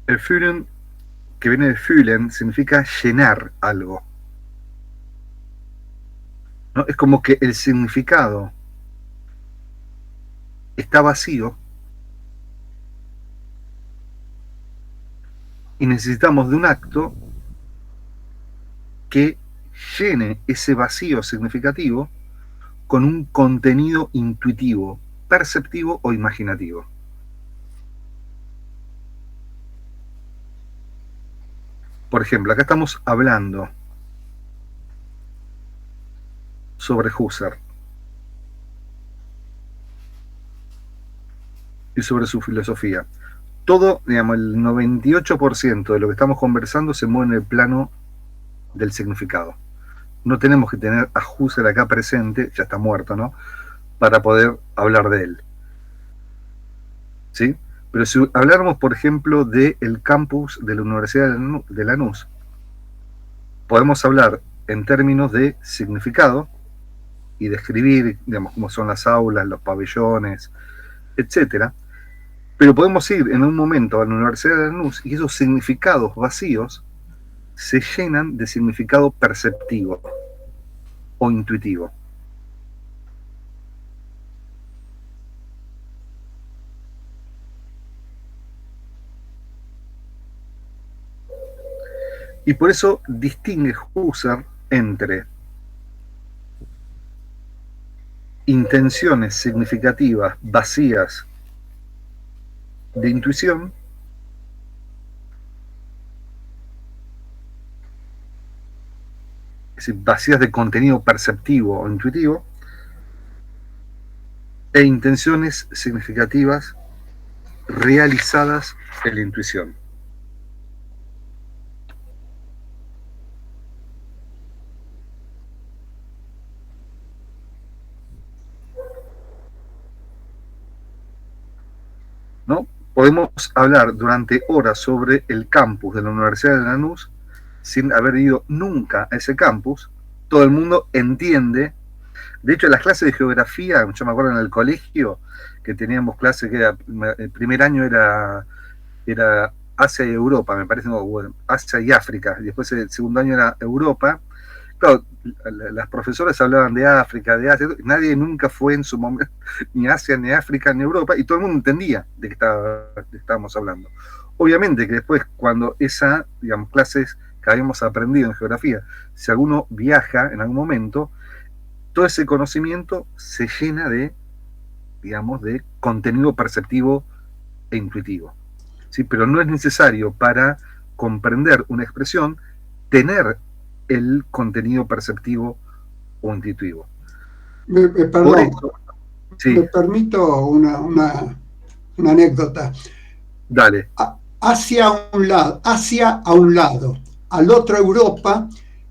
Erfüllen, que viene de fühlen, significa llenar algo, ¿no? Es como que el significado está vacío y necesitamos de un acto que llene ese vacío significativo con un contenido intuitivo, perceptivo o imaginativo. Por ejemplo, acá estamos hablando sobre Husserl y sobre su filosofía. Todo, digamos, el 98% de lo que estamos conversando se mueve en el plano del significado. No tenemos que tener a Husserl acá presente, ya está muerto, ¿no?, para poder hablar de él, ¿sí? Pero si habláramos, por ejemplo, del campus de la Universidad de Lanús, podemos hablar en términos de significado y describir, digamos, cómo son las aulas, los pabellones, etcétera. Pero podemos ir en un momento a la Universidad de Lanús y esos significados vacíos se llenan de significado perceptivo o intuitivo. Y por eso distingue Husserl entre intenciones significativas vacías de intuición es decir, vacías de contenido perceptivo o intuitivo, e intenciones significativas realizadas en la intuición. ¿No? Podemos hablar durante horas sobre el campus de la Universidad de Lanús sin haber ido nunca a ese campus. Todo el mundo entiende. De hecho, las clases de geografía, yo me acuerdo en el colegio que teníamos clases que era, el primer año era Asia y Europa, me parece, bueno, Asia y África, y después el segundo año era Europa. Claro, las profesoras hablaban de África, de Asia, nadie nunca fue en su momento ni Asia, ni África, ni Europa, y todo el mundo entendía de qué estábamos hablando. Obviamente que después, cuando esa, digamos, clases que habíamos aprendido en geografía, si alguno viaja en algún momento, todo ese conocimiento se llena de, digamos, de contenido perceptivo e intuitivo, ¿sí? Pero no es necesario para comprender una expresión tener el contenido perceptivo o intuitivo. Perdón, eso, sí. Me permito una anécdota. Dale. Hacia a un lado, al otro Europa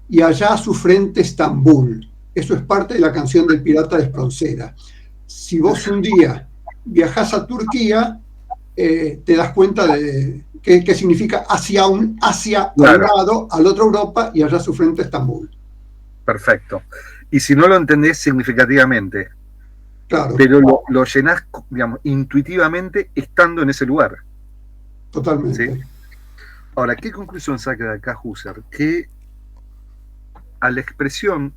y allá a su frente Estambul. Eso es parte de la canción del Pirata de Espronceda. Si vos un día viajás a Turquía, te das cuenta de qué significa hacia claro, a un lado, al otro Europa y allá a su frente Estambul. Perfecto. Y si no lo entendés significativamente, claro, pero lo llenás, digamos, intuitivamente estando en ese lugar. Totalmente. ¿Sí? Ahora, ¿qué conclusión saca de acá Husserl? Que a la expresión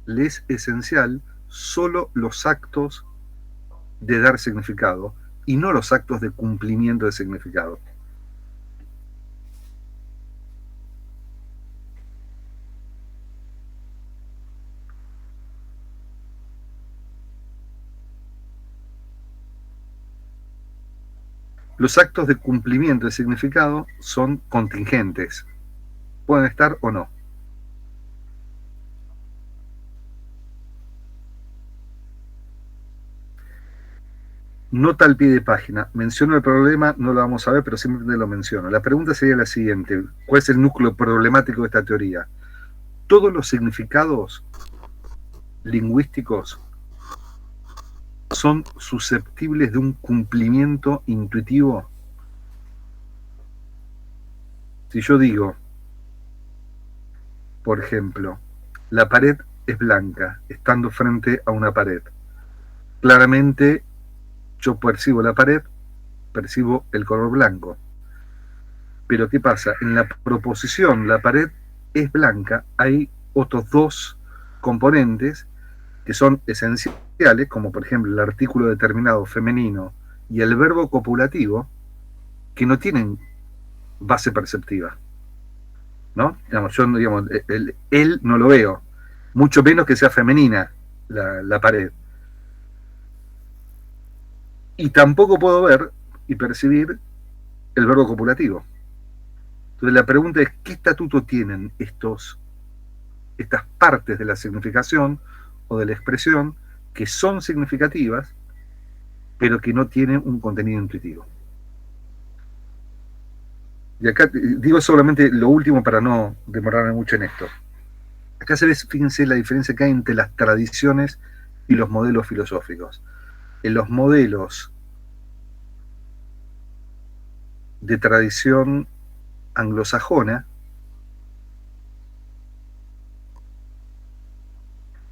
le es esencial solo los actos de dar significado y no los actos de cumplimiento de significado. Los actos de cumplimiento de significado son contingentes. Pueden estar o no. nota al pie de página. Menciono el problema, no lo vamos a ver, pero simplemente lo menciono. La pregunta sería la siguiente: ¿cuál es el núcleo problemático de esta teoría? Todos los significados lingüísticos son susceptibles de un cumplimiento intuitivo. Si yo digo, por ejemplo, la pared es blanca, estando frente a una pared, claramente yo percibo la pared, percibo el color blanco. Pero ¿qué pasa? En la proposición, la pared es blanca, hay otros dos componentes que son esenciales, como por ejemplo el artículo determinado femenino y el verbo copulativo, que no tienen base perceptiva, ¿no? Digamos, yo, digamos, él no lo veo, mucho menos que sea femenina la pared. Y tampoco puedo ver y percibir el verbo copulativo. Entonces la pregunta es, ¿qué estatuto tienen estas partes de la significación o de la expresión que son significativas, pero que no tienen un contenido intuitivo? Y acá digo solamente lo último para no demorarme mucho en esto. Acá se ve, fíjense la diferencia que hay entre las tradiciones y los modelos filosóficos. En los modelos de tradición anglosajona,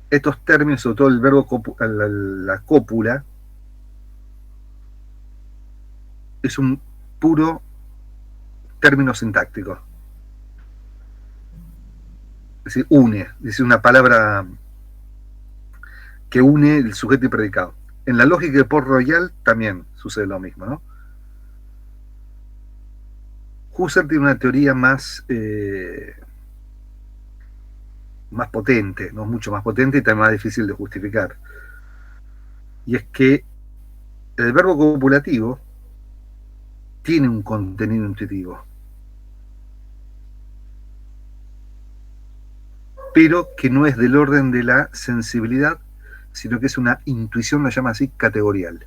estos términos, sobre todo el verbo la cópula, es un puro término sintáctico. Es decir, une, es una palabra que une el sujeto y predicado. En la lógica de Port-Royal también sucede lo mismo, ¿no? Husserl tiene una teoría más potente, ¿no? Mucho más potente y también más difícil de justificar. Y es que el verbo copulativo tiene un contenido intuitivo, pero que no es del orden de la sensibilidad, sino que es una intuición, lo llama así, categorial.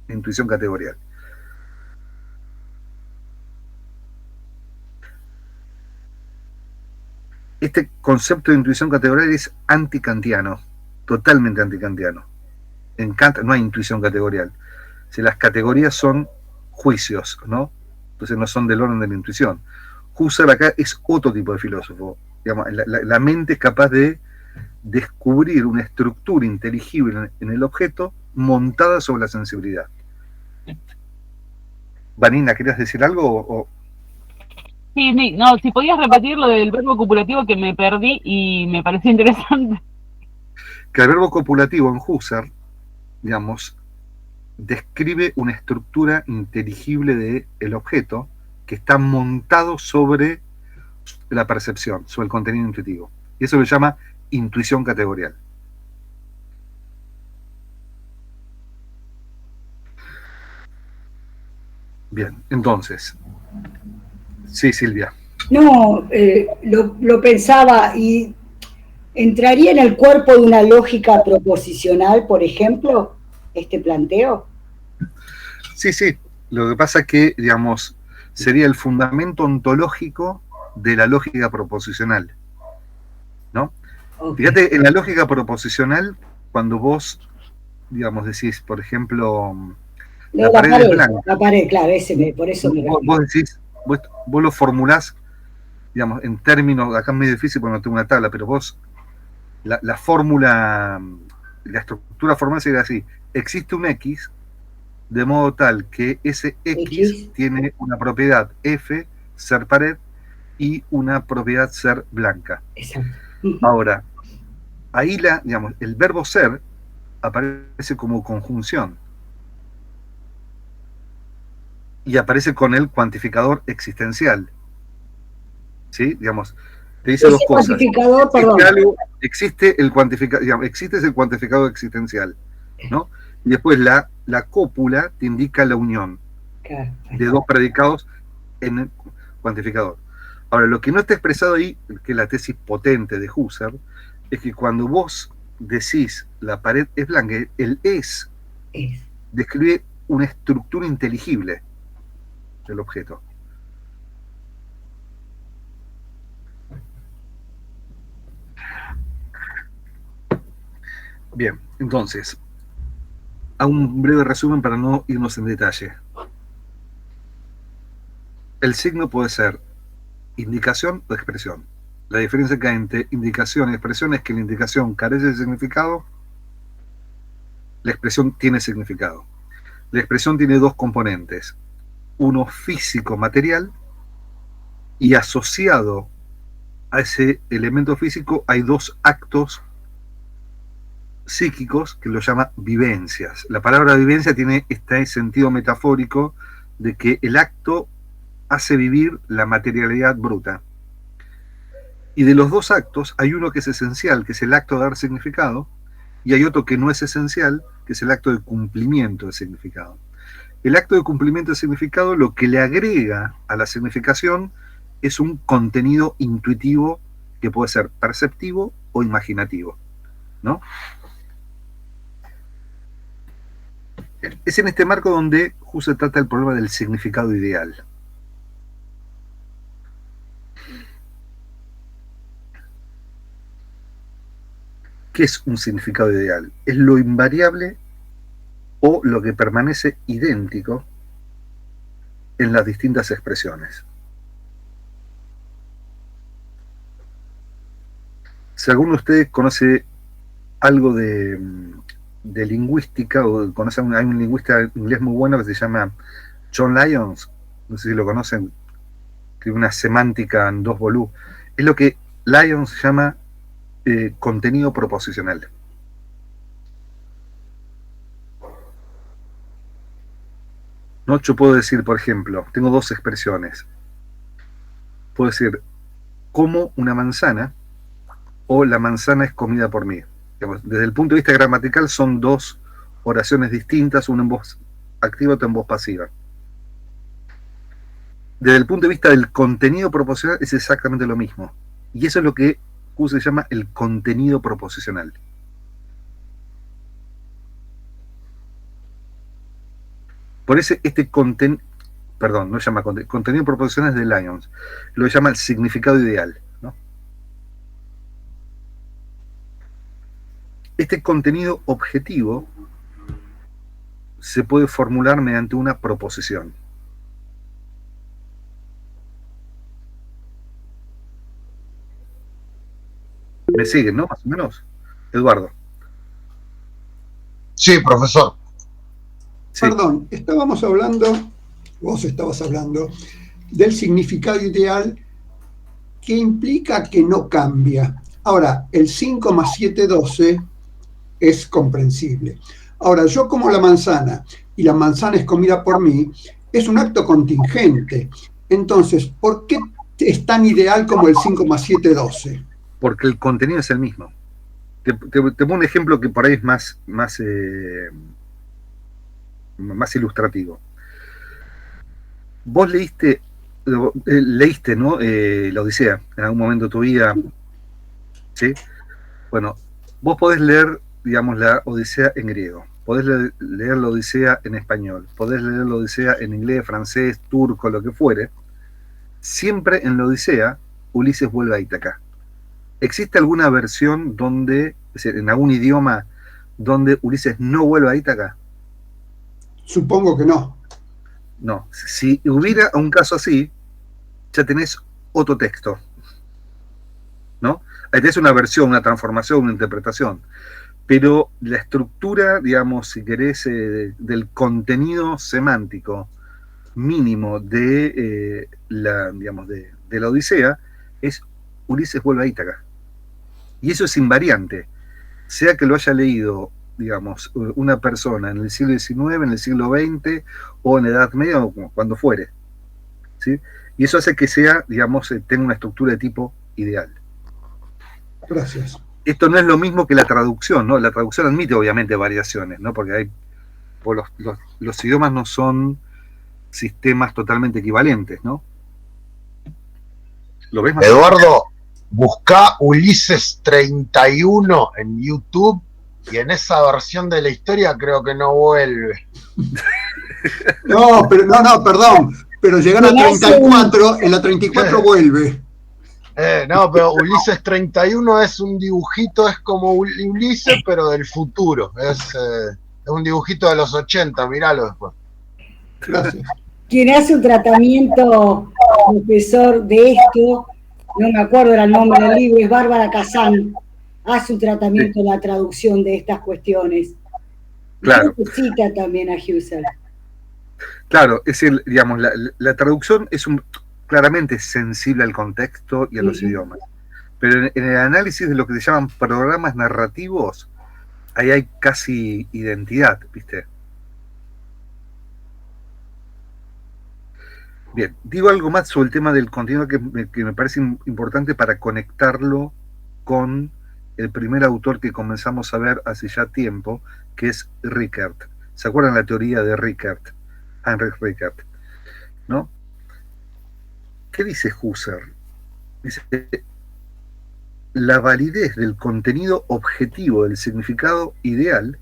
Intuición categorial. Este concepto de intuición categorial es antikantiano, totalmente antikantiano. En Kant no hay intuición categorial. Si las categorías son juicios, ¿no? Entonces no son del orden de la intuición. Husserl acá es otro tipo de filósofo. Digamos, la mente es capaz de descubrir una estructura inteligible en el objeto montada sobre la sensibilidad. Vanina, ¿querías decir algo? Sí, no, si podías repetir lo del verbo copulativo, que me perdí y me pareció interesante. Que el verbo copulativo en Husserl, digamos, describe una estructura inteligible del objeto que está montado sobre la percepción, sobre el contenido intuitivo. Y eso lo llama intuición categorial. Bien, entonces. Sí, Silvia. No, lo pensaba y ¿entraría en el cuerpo de una lógica proposicional, por ejemplo, este planteo? Sí, sí. Lo que pasa es que, digamos, sería el fundamento ontológico de la lógica proposicional, ¿no? Okay. Fíjate, en la lógica proposicional, cuando vos, digamos, decís, por ejemplo, la pared es blanca. La pared, claro, por eso vos decís, vos lo formulás, digamos, en términos, acá es medio difícil porque no tengo una tabla, pero vos, la fórmula, la estructura formal sería así: existe un X, de modo tal que ese X tiene una propiedad F, ser pared, y una propiedad ser blanca. Exacto. Ahora, ahí digamos, el verbo ser aparece como conjunción. Y aparece con el cuantificador existencial. ¿Sí? Digamos, te dice dos cosas. Cuantificador, existe el cuantificador, digamos, existe el cuantificador existencial, ¿no? Y después la cópula te indica la unión de dos predicados en el cuantificador. Ahora, lo que no está expresado ahí, que es la tesis potente de Husserl, es que cuando vos decís la pared es blanca, el es describe una estructura inteligible del objeto. Bien, entonces, a un breve resumen para no irnos en detalle. El signo puede ser indicación o expresión. La diferencia que hay entre indicación y expresión es que la indicación carece de significado, la expresión tiene significado. La expresión tiene dos componentes, uno físico, material, y asociado a ese elemento físico hay dos actos psíquicos que lo llama vivencias. La palabra vivencia tiene este sentido metafórico de que el acto hace vivir la materialidad bruta. Y de los dos actos hay uno que es esencial, que es el acto de dar significado, y hay otro que no es esencial, que es el acto de cumplimiento de significado. El acto de cumplimiento de significado lo que le agrega a la significación es un contenido intuitivo que puede ser perceptivo o imaginativo, ¿no? Es en este marco donde Husserl trata el problema del significado ideal. ¿Qué es un significado ideal? Es lo invariable o lo que permanece idéntico en las distintas expresiones. Si alguno de ustedes conoce algo de lingüística, o conoce, hay un lingüista inglés muy bueno que se llama John Lyons, no sé si lo conocen, que una semántica en 2 volúmenes, es lo que Lyons llama contenido proposicional. ¿No? Yo puedo decir, por ejemplo, tengo dos expresiones. Puedo decir, como una manzana, o la manzana es comida por mí. Desde el punto de vista gramatical son dos oraciones distintas, una en voz activa y otra en voz pasiva. Desde el punto de vista del contenido proposicional es exactamente lo mismo. Y eso es lo que se llama el contenido proposicional. Por eso este contenido, perdón, no se llama contenido proposicional, es de Lyons, lo llama el significado ideal, ¿no? Este contenido objetivo se puede formular mediante una proposición. ¿Me siguen, no? Más o menos. Eduardo. Sí, profesor. Sí. Perdón, vos estabas hablando del significado ideal que implica que no cambia. Ahora, el 5 más 7, 12 es comprensible. Ahora, yo como la manzana y la manzana es comida por mí, es un acto contingente. Entonces, ¿por qué es tan ideal como el 5 más 7, 12? Porque el contenido es el mismo. Te pongo un ejemplo que por ahí es más ilustrativo. Vos leíste, ¿no? La Odisea en algún momento de tu vida, ¿sí? Bueno, vos podés leer, digamos, la Odisea en griego, podés leer la Odisea en español, podés leer la Odisea en inglés, francés, turco, lo que fuere. Siempre en la Odisea Ulises vuelve a Ítaca. ¿Existe alguna versión donde, es decir, en algún idioma donde Ulises no vuelva a Ítaca? Supongo que no. No, si hubiera un caso así, ya tenés otro texto, ¿no? Ahí tenés una versión, una transformación, una interpretación. Pero la estructura, digamos, si querés, del contenido semántico mínimo de la Odisea es Ulises vuelve a Ítaca. Y eso es invariante, sea que lo haya leído, digamos, una persona en el siglo XIX, en el siglo XX, o en la Edad Media, o cuando fuere, ¿sí? Y eso hace que sea, digamos, tenga una estructura de tipo ideal. Gracias. Esto no es lo mismo que la traducción, ¿no? La traducción admite, obviamente, variaciones, ¿no? Porque los idiomas no son sistemas totalmente equivalentes, ¿no? ¿Lo ves más? Eduardo, buscá Ulises 31 en YouTube y en esa versión de la historia creo que no vuelve. No, perdón. Pero llegar a 34, en la 34 vuelve. No, pero Ulises 31 es un dibujito, es como Ulises, pero del futuro. Es un dibujito de los 80, míralo después. Gracias. Quien hace un tratamiento, profesor, de esto, no me acuerdo el nombre del libro, es Bárbara Kazan, hace un tratamiento en la traducción de estas cuestiones. Claro. Y cita también a Husserl. Claro, es decir, digamos, la traducción es claramente sensible al contexto y a los idiomas. Pero en el análisis de lo que se llaman programas narrativos, ahí hay casi identidad, ¿viste? Bien, digo algo más sobre el tema del contenido que me parece importante para conectarlo con el primer autor que comenzamos a ver hace ya tiempo, que es Rickert. ¿Se acuerdan la teoría de Rickert? Heinrich Rickert, ¿no? ¿Qué dice Husserl? Dice: la validez del contenido objetivo del significado ideal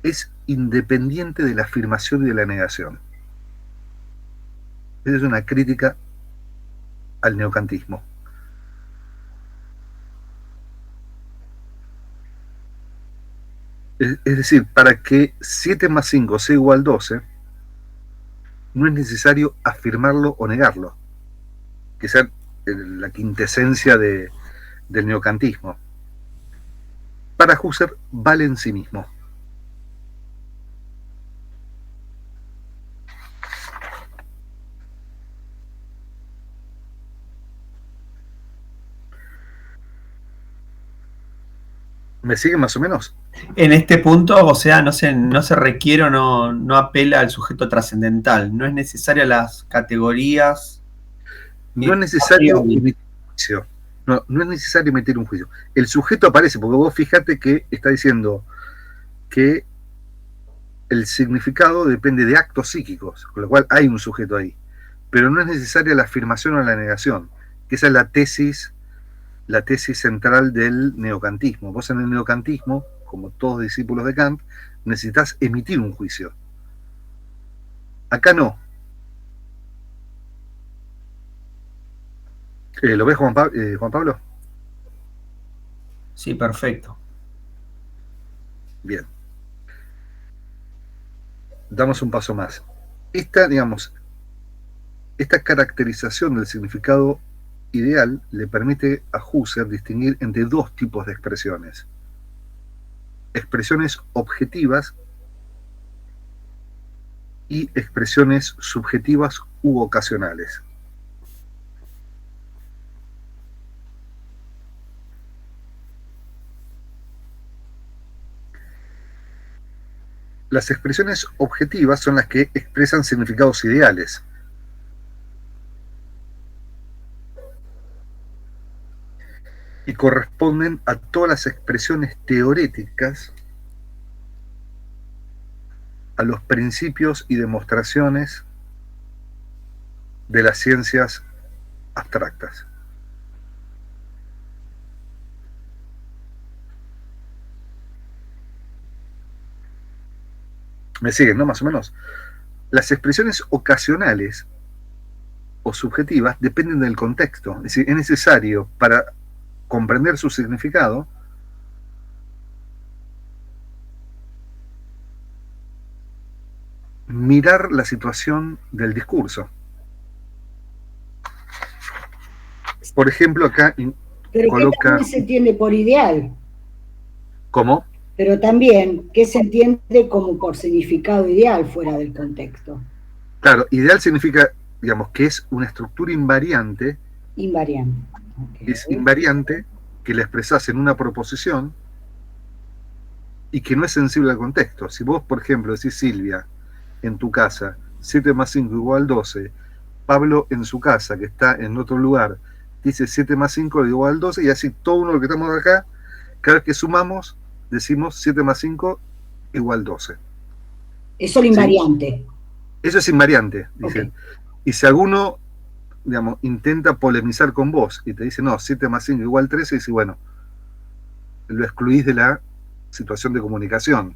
es independiente de la afirmación y de la negación. Esa es una crítica al neocantismo. Es decir, para que 7 más 5 sea igual a 12, no es necesario afirmarlo o negarlo, que sea la quintesencia del neocantismo. Para Husserl vale en sí mismo. ¿Me sigue más o menos? En este punto, o sea, no se requiere o no apela al sujeto trascendental. No es necesaria las categorías. No es necesario emitir un juicio. No es necesario emitir un juicio. El sujeto aparece, porque vos fíjate que está diciendo que el significado depende de actos psíquicos, con lo cual hay un sujeto ahí. Pero no es necesaria la afirmación o la negación, que esa es la tesis central del neocantismo. Vos en el neocantismo, como todos discípulos de Kant, necesitas emitir un juicio. Acá no. ¿Lo ves, Juan Pablo? Sí, perfecto. Bien. Damos un paso más. Esta caracterización del significado ideal le permite a Husserl distinguir entre dos tipos de expresiones. Expresiones objetivas y expresiones subjetivas u ocasionales. Las expresiones objetivas son las que expresan significados ideales. Y corresponden a todas las expresiones teoréticas, a los principios y demostraciones de las ciencias abstractas. ¿Me siguen, no? Más o menos. Las expresiones ocasionales o subjetivas dependen del contexto. Es decir, es necesario para comprender su significado mirar la situación del discurso. Por ejemplo, acá pero coloca... ¿qué también se entiende por ideal? ¿Cómo? Pero también, ¿qué se entiende como por significado ideal fuera del contexto? Claro, ideal significa, digamos, que es una estructura invariante. Invariante. Okay. Es invariante, que la expresás en una proposición y que no es sensible al contexto. Si vos, por ejemplo, decís Silvia en tu casa, 7 más 5 igual 12, Pablo en su casa, que está en otro lugar, dice 7 más 5 igual 12, y así todo uno lo que estamos acá, cada vez que sumamos, decimos 7 más 5 igual 12. Eso es invariante. ¿Sí? Eso es invariante, dicen. Okay. Y si alguno, digamos, intenta polemizar con vos y te dice, no, 7 más 5 igual 13, y dice, bueno, lo excluís de la situación de comunicación,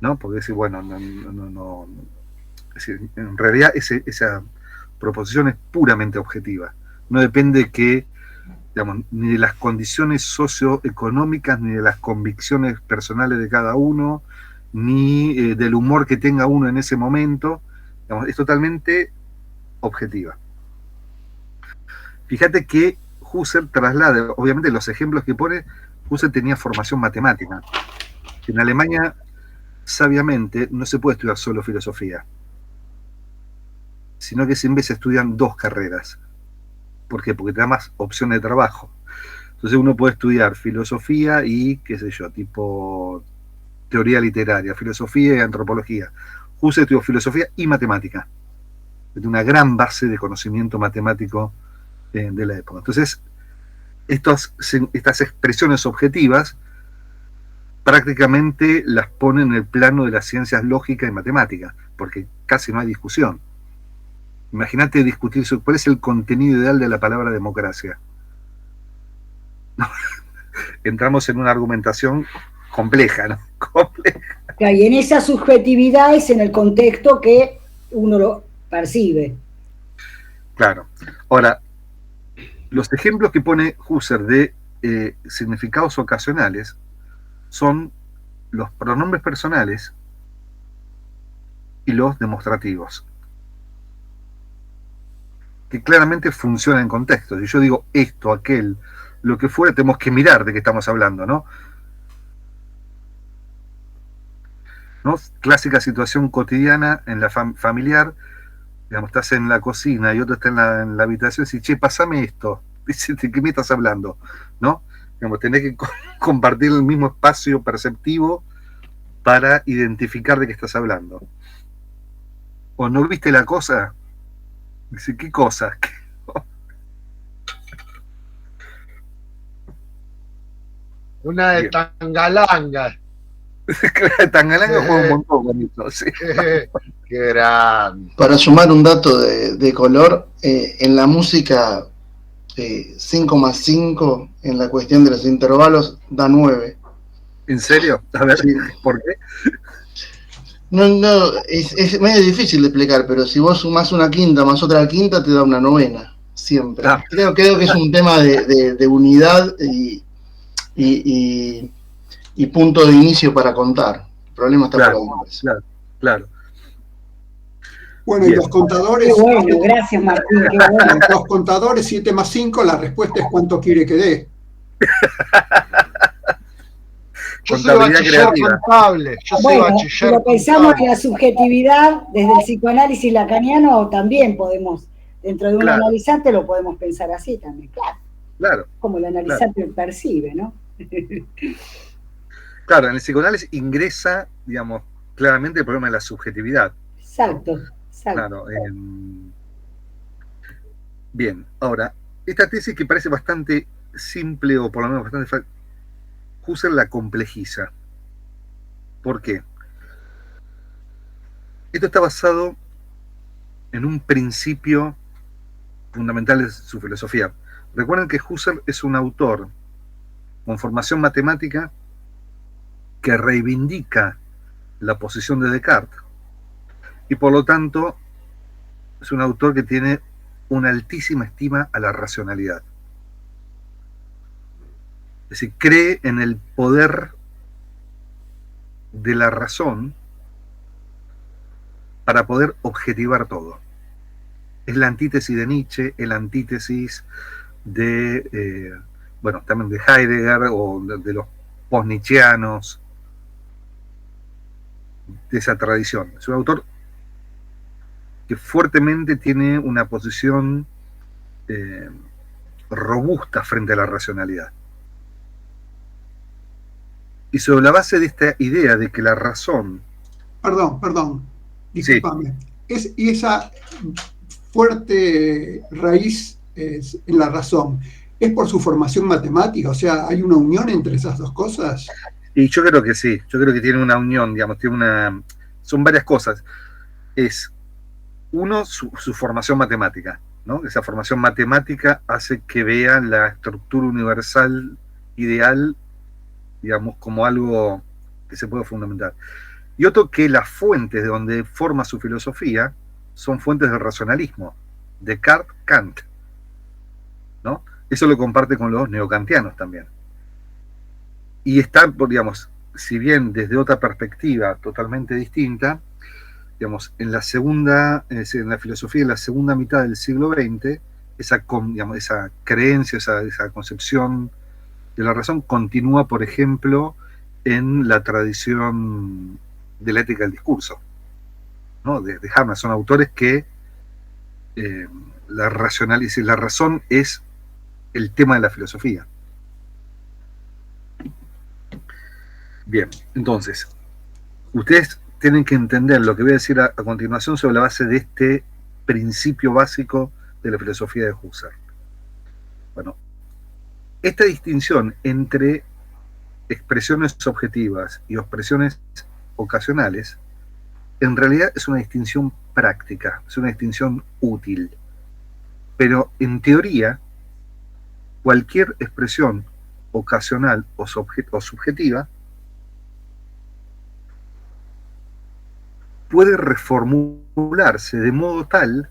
¿no? Porque decir, bueno, es decir, en realidad esa proposición es puramente objetiva, no depende que, digamos, ni de las condiciones socioeconómicas, ni de las convicciones personales de cada uno, ni del humor que tenga uno en ese momento, digamos, es totalmente objetiva. Fíjate que Husserl traslada, obviamente los ejemplos que pone, Husserl tenía formación matemática. En Alemania, sabiamente, no se puede estudiar solo filosofía, sino que en vez se estudian 2 carreras. ¿Por qué? Porque te da más opciones de trabajo. Entonces uno puede estudiar filosofía y, qué sé yo, tipo teoría literaria, filosofía y antropología. Husserl estudió filosofía y matemática. Tiene una gran base de conocimiento matemático de la época. Entonces, estas expresiones objetivas prácticamente las pone en el plano de las ciencias lógicas y matemáticas, porque casi no hay discusión. Imagínate discutir sobre cuál es el contenido ideal de la palabra democracia. Entramos en una argumentación compleja, ¿no? Compleja. Y en esa subjetividad es en el contexto que uno lo percibe. Claro. Ahora, los ejemplos que pone Husserl de significados ocasionales son los pronombres personales y los demostrativos, que claramente funcionan en contexto. Si yo digo esto, aquel, lo que fuera, tenemos que mirar de qué estamos hablando, ¿no? Clásica situación cotidiana en la familiar, digamos, estás en la cocina y otro está en la habitación y dice, che, pasame esto. Dice, ¿de qué me estás hablando? ¿No? Digamos, tenés que compartir el mismo espacio perceptivo para identificar de qué estás hablando. ¿O no viste la cosa? Dice, ¿qué cosa? Una de Tangalanga. Tangalanga juega un montón con esto, sí. Qué grande. Para sumar un dato de color, en la música 5+5 en la cuestión de los intervalos da 9. ¿En serio? A ver, sí. ¿Por qué? No, es medio difícil de explicar, pero si vos sumás una quinta más otra quinta te da una novena, siempre. Ah. Creo que es un tema de unidad y punto de inicio para contar. El problema está claro, por ahí. Claro. Bueno, bien. Y los contadores... Qué bueno, gracias Martín, qué bueno. Los contadores 7 más 5, la respuesta es cuánto quiere que dé. Yo soy bachiller contable. Si lo pensamos en la subjetividad, desde el psicoanálisis lacaniano, también podemos, dentro de un analizante lo podemos pensar así también, claro. Como el analizante percibe, ¿no? Claro, en el psicoanálisis ingresa, digamos, claramente el problema de la subjetividad. Exacto. Claro. Bien, ahora, esta tesis que parece bastante simple, o por lo menos bastante fácil, Husserl la complejiza. ¿Por qué? Esto está basado en un principio fundamental de su filosofía. Recuerden que Husserl es un autor con formación matemática que reivindica la posición de Descartes y por lo tanto es un autor que tiene una altísima estima a la racionalidad. Es decir, cree en el poder de la razón para poder objetivar todo. Es la antítesis de Nietzsche, es la antítesis de, también de Heidegger o de los post-nietzscheanos, de esa tradición. Es un autor que fuertemente tiene una posición robusta frente a la racionalidad. Y sobre la base de esta idea de que la razón... Perdón, discúlpame. Sí. Y esa fuerte raíz en la razón, ¿es por su formación matemática? O sea, ¿hay una unión entre esas dos cosas? Y yo creo que sí, yo creo que tiene una unión, digamos, son varias cosas. Es, uno, su formación matemática, ¿no? Esa formación matemática hace que vea la estructura universal ideal digamos, como algo que se puede fundamentar. Y otro, que las fuentes de donde forma su filosofía son fuentes del racionalismo, Descartes, Kant, ¿no? Eso lo comparte con los neokantianos también. Y está, digamos, si bien desde otra perspectiva totalmente distinta, digamos, en la filosofía de la segunda mitad del siglo XX, esa creencia, esa concepción de la razón continúa, por ejemplo, en la tradición de la ética del discurso, ¿no? De Habermas. Son autores que la razón es el tema de la filosofía. Bien, entonces, ustedes tienen que entender lo que voy a decir a continuación sobre la base de este principio básico de la filosofía de Husserl. Bueno, esta distinción entre expresiones objetivas y expresiones ocasionales, en realidad es una distinción práctica, es una distinción útil. Pero en teoría, cualquier expresión ocasional o subjetiva puede reformularse de modo tal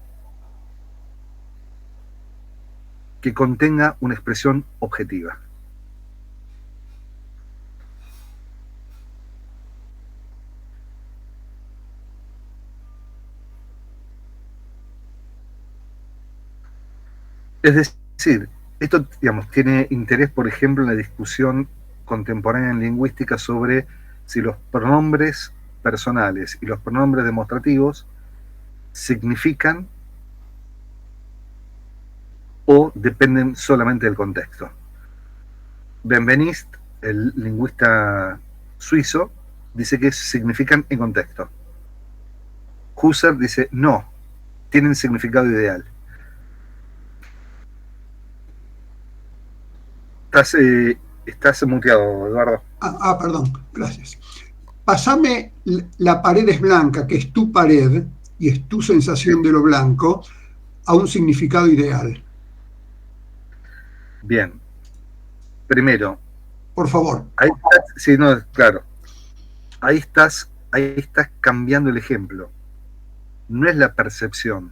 que contenga una expresión objetiva. Es decir, esto, digamos, tiene interés, por ejemplo, en la discusión contemporánea en lingüística sobre si los pronombres personales y los pronombres demostrativos significan o dependen solamente del contexto. Benveniste, el lingüista suizo, dice que significan en contexto. Husserl dice no, tienen significado ideal. Estás muteado, Eduardo. Perdón, gracias. Pasame la pared es blanca, que es tu pared y es tu sensación de lo blanco, a un significado ideal. Bien. Primero. Por favor. Ahí estás, sí, no, claro. Ahí estás cambiando el ejemplo. No es la percepción,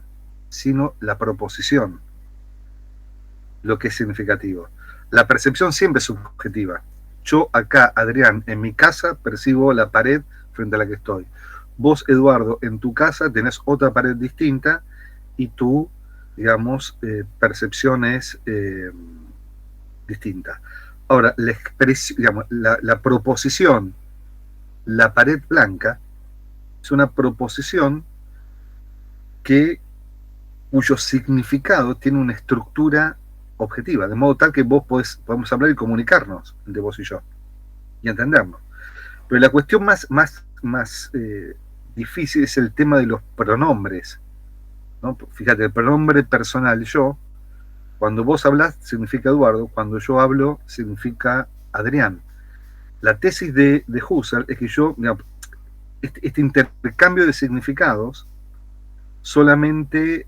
sino la proposición lo que es significativo. La percepción siempre es subjetiva. Yo acá, Adrián, en mi casa percibo la pared frente a la que estoy. Vos, Eduardo, en tu casa tenés otra pared distinta y tu, digamos, percepción es distinta. Ahora, la proposición, la pared blanca, es una proposición cuyo significado tiene una estructura objetiva, de modo tal que podemos hablar y comunicarnos entre vos y yo y entendernos. Pero la cuestión más difícil es el tema de los pronombres, ¿no? Fíjate, el pronombre personal yo, cuando vos hablas significa Eduardo, cuando yo hablo significa Adrián. La tesis de Husserl es que este intercambio de significados solamente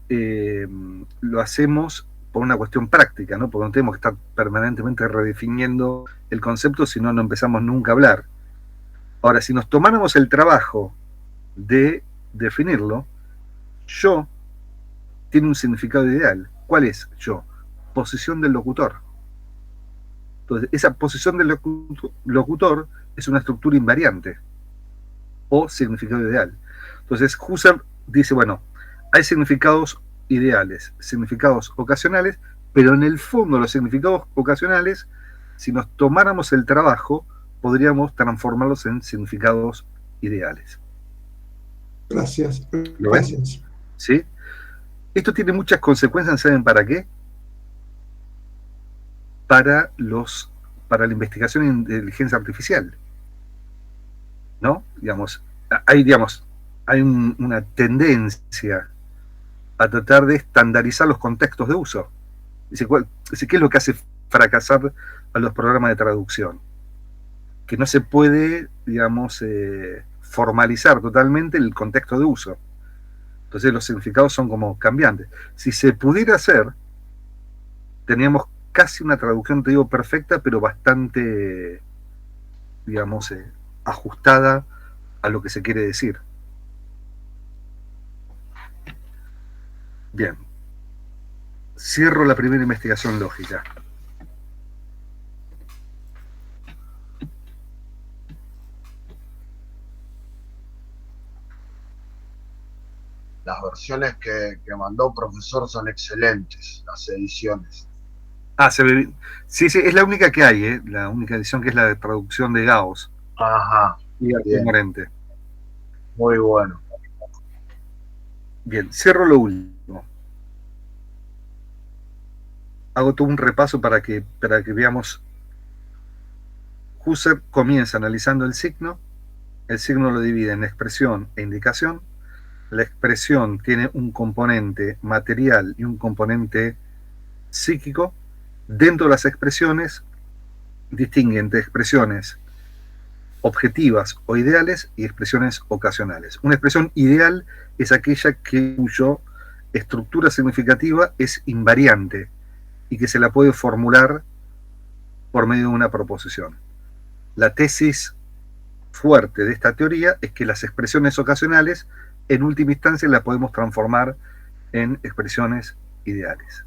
lo hacemos por una cuestión práctica, ¿no? Porque no tenemos que estar permanentemente redefiniendo el concepto, si no, no empezamos nunca a hablar. Ahora, si nos tomáramos el trabajo de definirlo, yo tiene un significado ideal. ¿Cuál es yo? Posición del locutor. Entonces, esa posición del locutor es una estructura invariante o significado ideal. Entonces, Husserl dice, bueno, hay significados ideales, significados ocasionales, pero en el fondo los significados ocasionales, si nos tomáramos el trabajo, podríamos transformarlos en significados ideales. Gracias. ¿Lo ven? Gracias. ¿Sí? Esto tiene muchas consecuencias, ¿saben para qué? Para la investigación en inteligencia artificial, ¿no? Hay una tendencia a tratar de estandarizar los contextos de uso. Dice, ¿qué es lo que hace fracasar a los programas de traducción? Que no se puede, formalizar totalmente el contexto de uso. Entonces los significados son como cambiantes. Si se pudiera hacer, teníamos casi una traducción, te digo, perfecta, pero bastante digamos, ajustada a lo que se quiere decir. Bien. Cierro la primera investigación lógica. Las versiones que mandó profesor son excelentes, las ediciones. Sí, es la única que hay, la única edición, que es la de traducción de Gauss. Ajá. Y García Morente. Muy bueno. Bien, cierro lo último. Hago todo un repaso para que veamos. Husserl comienza analizando el signo lo divide en expresión e indicación. La expresión tiene un componente material y un componente psíquico. Dentro de las expresiones distingue entre expresiones objetivas o ideales y expresiones ocasionales. Una expresión ideal es aquella cuya estructura significativa es invariante y que se la puede formular por medio de una proposición. La tesis fuerte de esta teoría es que las expresiones ocasionales, en última instancia, las podemos transformar en expresiones ideales.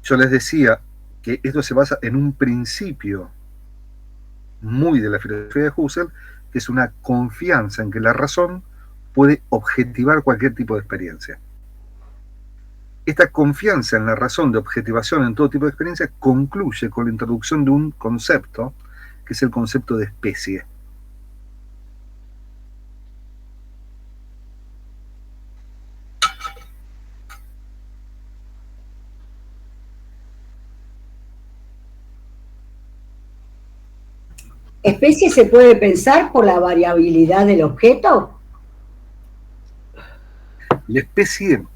Yo les decía que esto se basa en un principio muy de la filosofía de Husserl, que es una confianza en que la razón puede objetivar cualquier tipo de experiencia. Esta confianza en la razón de objetivación en todo tipo de experiencia concluye con la introducción de un concepto, que es el concepto de especie. ¿Especie se puede pensar por la variabilidad del objeto? La especie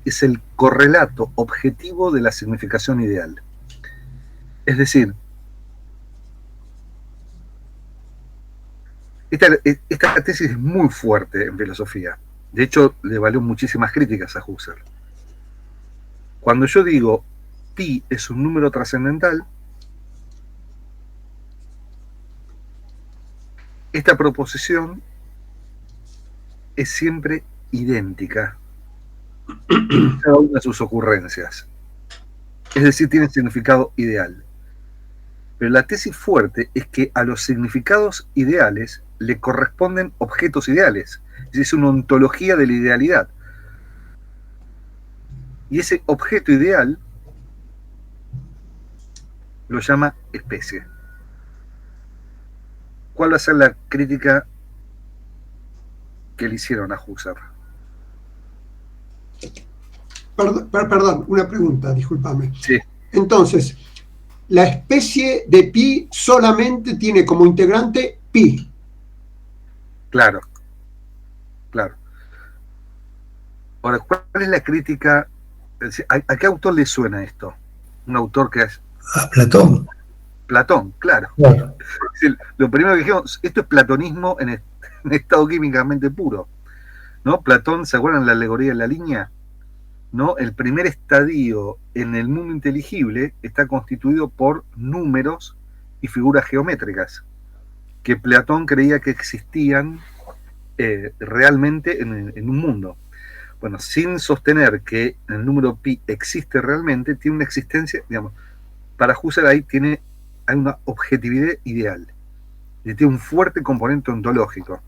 es el correlato objetivo de la significación ideal. Es decir, esta tesis es muy fuerte en filosofía. De hecho, le valió muchísimas críticas a Husserl. Cuando yo digo pi es un número trascendental, esta proposición es siempre idéntica en cada una de sus ocurrencias. Es decir, tiene significado ideal. Pero la tesis fuerte es que a los significados ideales le corresponden objetos ideales. Es una ontología de la idealidad. Y ese objeto ideal lo llama especie. ¿Cuál va a ser la crítica que le hicieron a Husserl? Perdón, una pregunta, discúlpame. Sí. Entonces, la especie de pi solamente tiene como integrante pi. Claro. Ahora, ¿cuál es la crítica? ¿A qué autor le suena esto? Un autor que es... A Platón. Platón, claro. Lo primero que dijimos, esto es platonismo en estado químicamente puro, ¿no? Platón, ¿se acuerdan la alegoría de la línea? ¿No? El primer estadio en el mundo inteligible está constituido por números y figuras geométricas, que Platón creía que existían realmente en un mundo. Bueno, sin sostener que el número pi existe realmente, tiene una existencia, digamos, para Husserl ahí hay una objetividad ideal, y tiene un fuerte componente ontológico.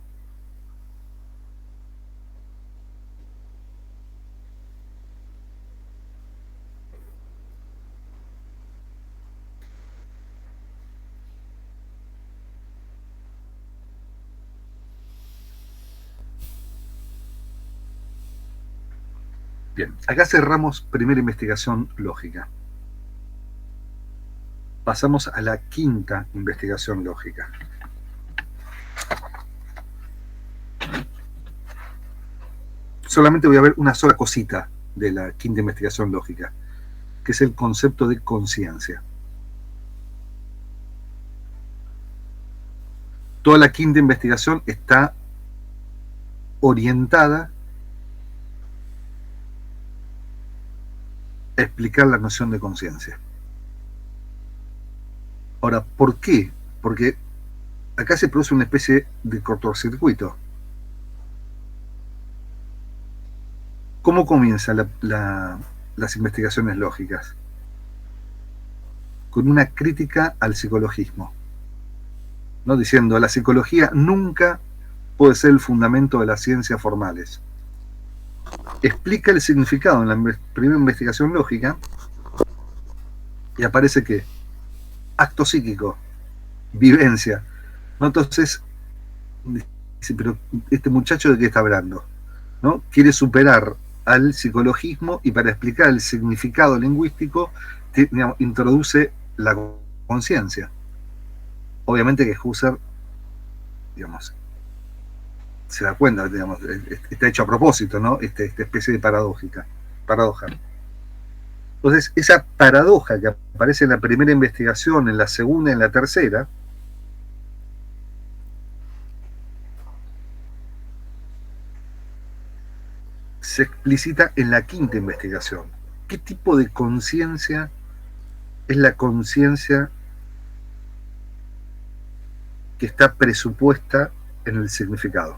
Bien, acá cerramos primera investigación lógica. Pasamos a la quinta investigación lógica. Solamente voy a ver una sola cosita de la quinta investigación lógica, que es el concepto de conciencia. Toda la quinta investigación está orientada a explicar la noción de conciencia. Ahora, ¿por qué? Porque acá se produce una especie de cortocircuito. ¿Cómo comienzan las investigaciones lógicas? Con una crítica al psicologismo, ¿no? Diciendo, la psicología nunca puede ser el fundamento de las ciencias formales. Explica el significado en la primera investigación lógica y aparece que acto psíquico, vivencia, ¿no? Entonces dice, pero este muchacho ¿de qué está hablando? ¿No? Quiere superar al psicologismo y para explicar el significado lingüístico digamos, introduce la conciencia. Obviamente que Husserl, digamos, se da cuenta, digamos, está hecho a propósito, ¿no? Esta especie de paradoja. Entonces, esa paradoja que aparece en la primera investigación, en la segunda y en la tercera, se explicita en la quinta investigación. ¿Qué tipo de conciencia es la conciencia que está presupuesta en el significado?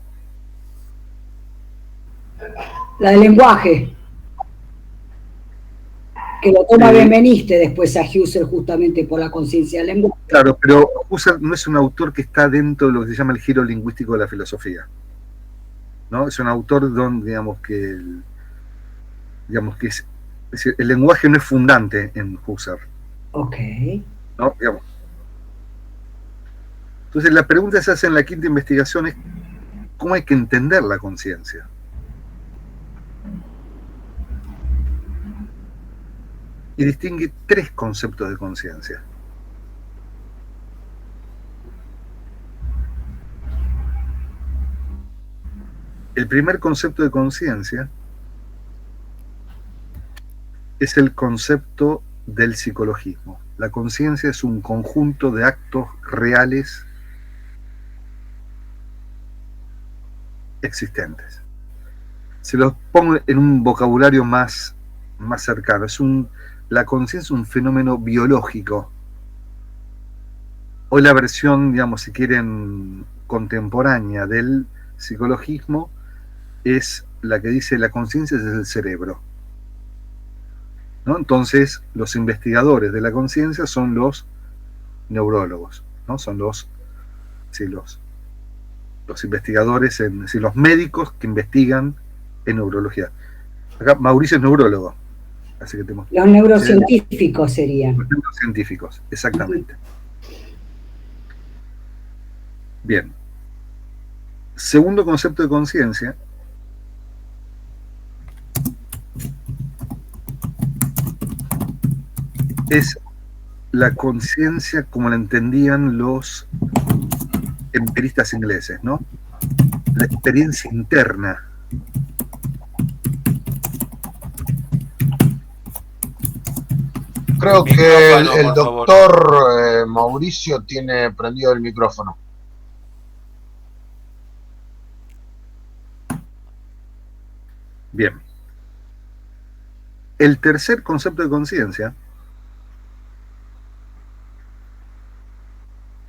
La del lenguaje, que lo toma Benveniste después a Husserl justamente por la conciencia del lenguaje. Claro, pero Husserl no es un autor que está dentro de lo que se llama el giro lingüístico de la filosofía, ¿no? Es un autor donde, digamos que es decir, el lenguaje no es fundante en Husserl. Ok. ¿No? Digamos. Entonces la pregunta que se hace en la quinta investigación es ¿cómo hay que entender la conciencia? Y distingue tres conceptos de conciencia. El primer concepto de conciencia es el concepto del psicologismo. La conciencia es un conjunto de actos reales existentes. Se los pongo en un vocabulario más cercano. La conciencia es un fenómeno biológico. Hoy la versión, digamos, si quieren, contemporánea del psicologismo es la que dice la conciencia es el cerebro, ¿no? Entonces, los investigadores de la conciencia son los neurólogos, ¿no? Son los investigadores, es decir, los médicos que investigan en neurología. Acá Mauricio es neurólogo. Así que tenemos, los neurocientíficos serían. Los neurocientíficos, exactamente. Bien. Segundo concepto de conciencia es la conciencia como la entendían los empiristas ingleses, ¿no? La experiencia interna. Creo que el doctor Mauricio tiene prendido el micrófono. Bien. El tercer concepto de conciencia.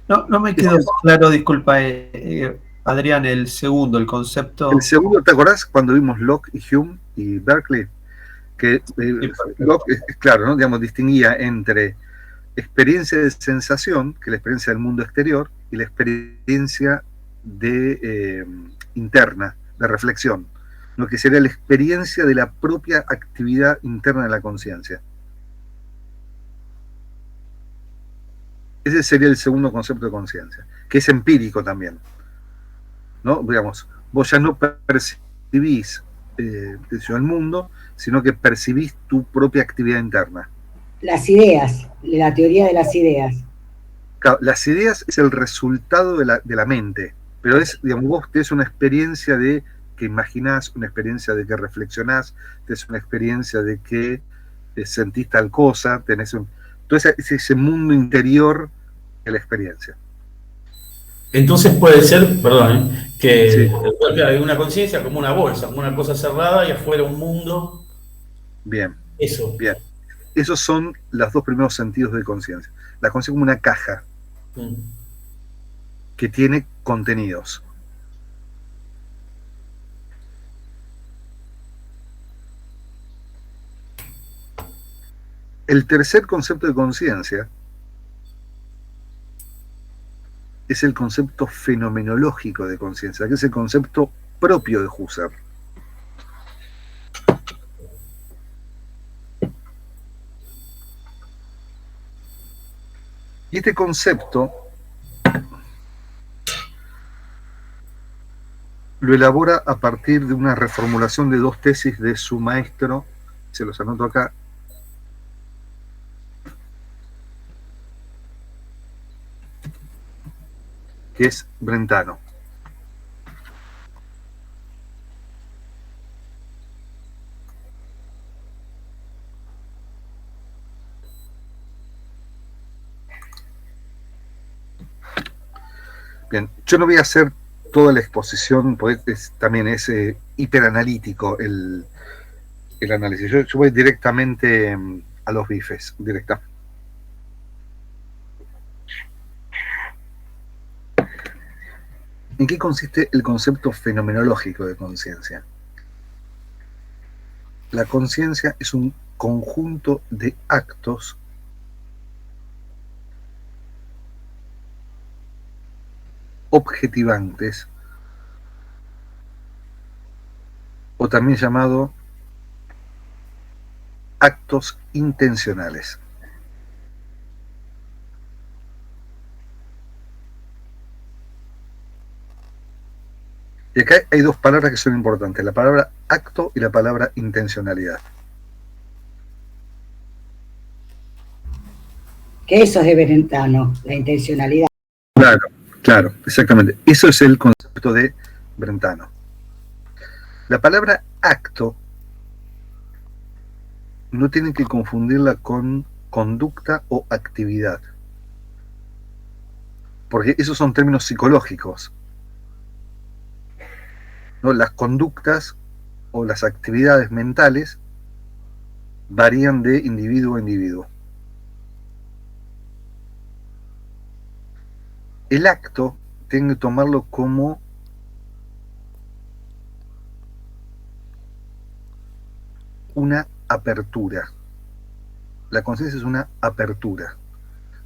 No me quedó claro, disculpa, Adrián, el segundo, el concepto. El segundo, ¿te acordás cuando vimos Locke y Hume y Berkeley? Que Locke, claro, ¿no? Digamos, distinguía entre experiencia de sensación, que es la experiencia del mundo exterior, y la experiencia interna, de reflexión, lo que sería la experiencia de la propia actividad interna de la conciencia. Ese sería el segundo concepto de conciencia, que es empírico también, ¿no? Digamos, vos ya no percibís el mundo, sino que percibís tu propia actividad interna. Las ideas, la teoría de las ideas. Claro, las ideas es el resultado de la mente, pero es, digamos, vos tenés una experiencia de que imaginás, una experiencia de que reflexionás, tenés una experiencia de que sentís tal cosa, entonces es ese mundo interior de la experiencia. Entonces puede ser, perdón, que hay una conciencia como una bolsa, como una cosa cerrada y afuera un mundo. Bien. Eso. Bien. esos son los dos primeros sentidos de conciencia. La conciencia como una caja que tiene contenidos. El tercer concepto de conciencia es el concepto fenomenológico de conciencia, que es el concepto propio de Husserl. Y este concepto lo elabora a partir de una reformulación de dos tesis de su maestro, se los anoto acá, que es Brentano. Bien, yo no voy a hacer toda la exposición, porque también es hiperanalítico el análisis. Yo voy directamente a los bifes, directa. ¿En qué consiste el concepto fenomenológico de conciencia? La conciencia es un conjunto de actos objetivantes, o también llamado actos intencionales. Y acá hay dos palabras que son importantes, la palabra acto y la palabra intencionalidad. Que eso es de Brentano, la intencionalidad. Claro, exactamente. Eso es el concepto de Brentano. La palabra acto no tienen que confundirla con conducta o actividad, porque esos son términos psicológicos. ¿No? Las conductas o las actividades mentales varían de individuo a individuo. El acto tiene que tomarlo como una apertura. La conciencia es una apertura,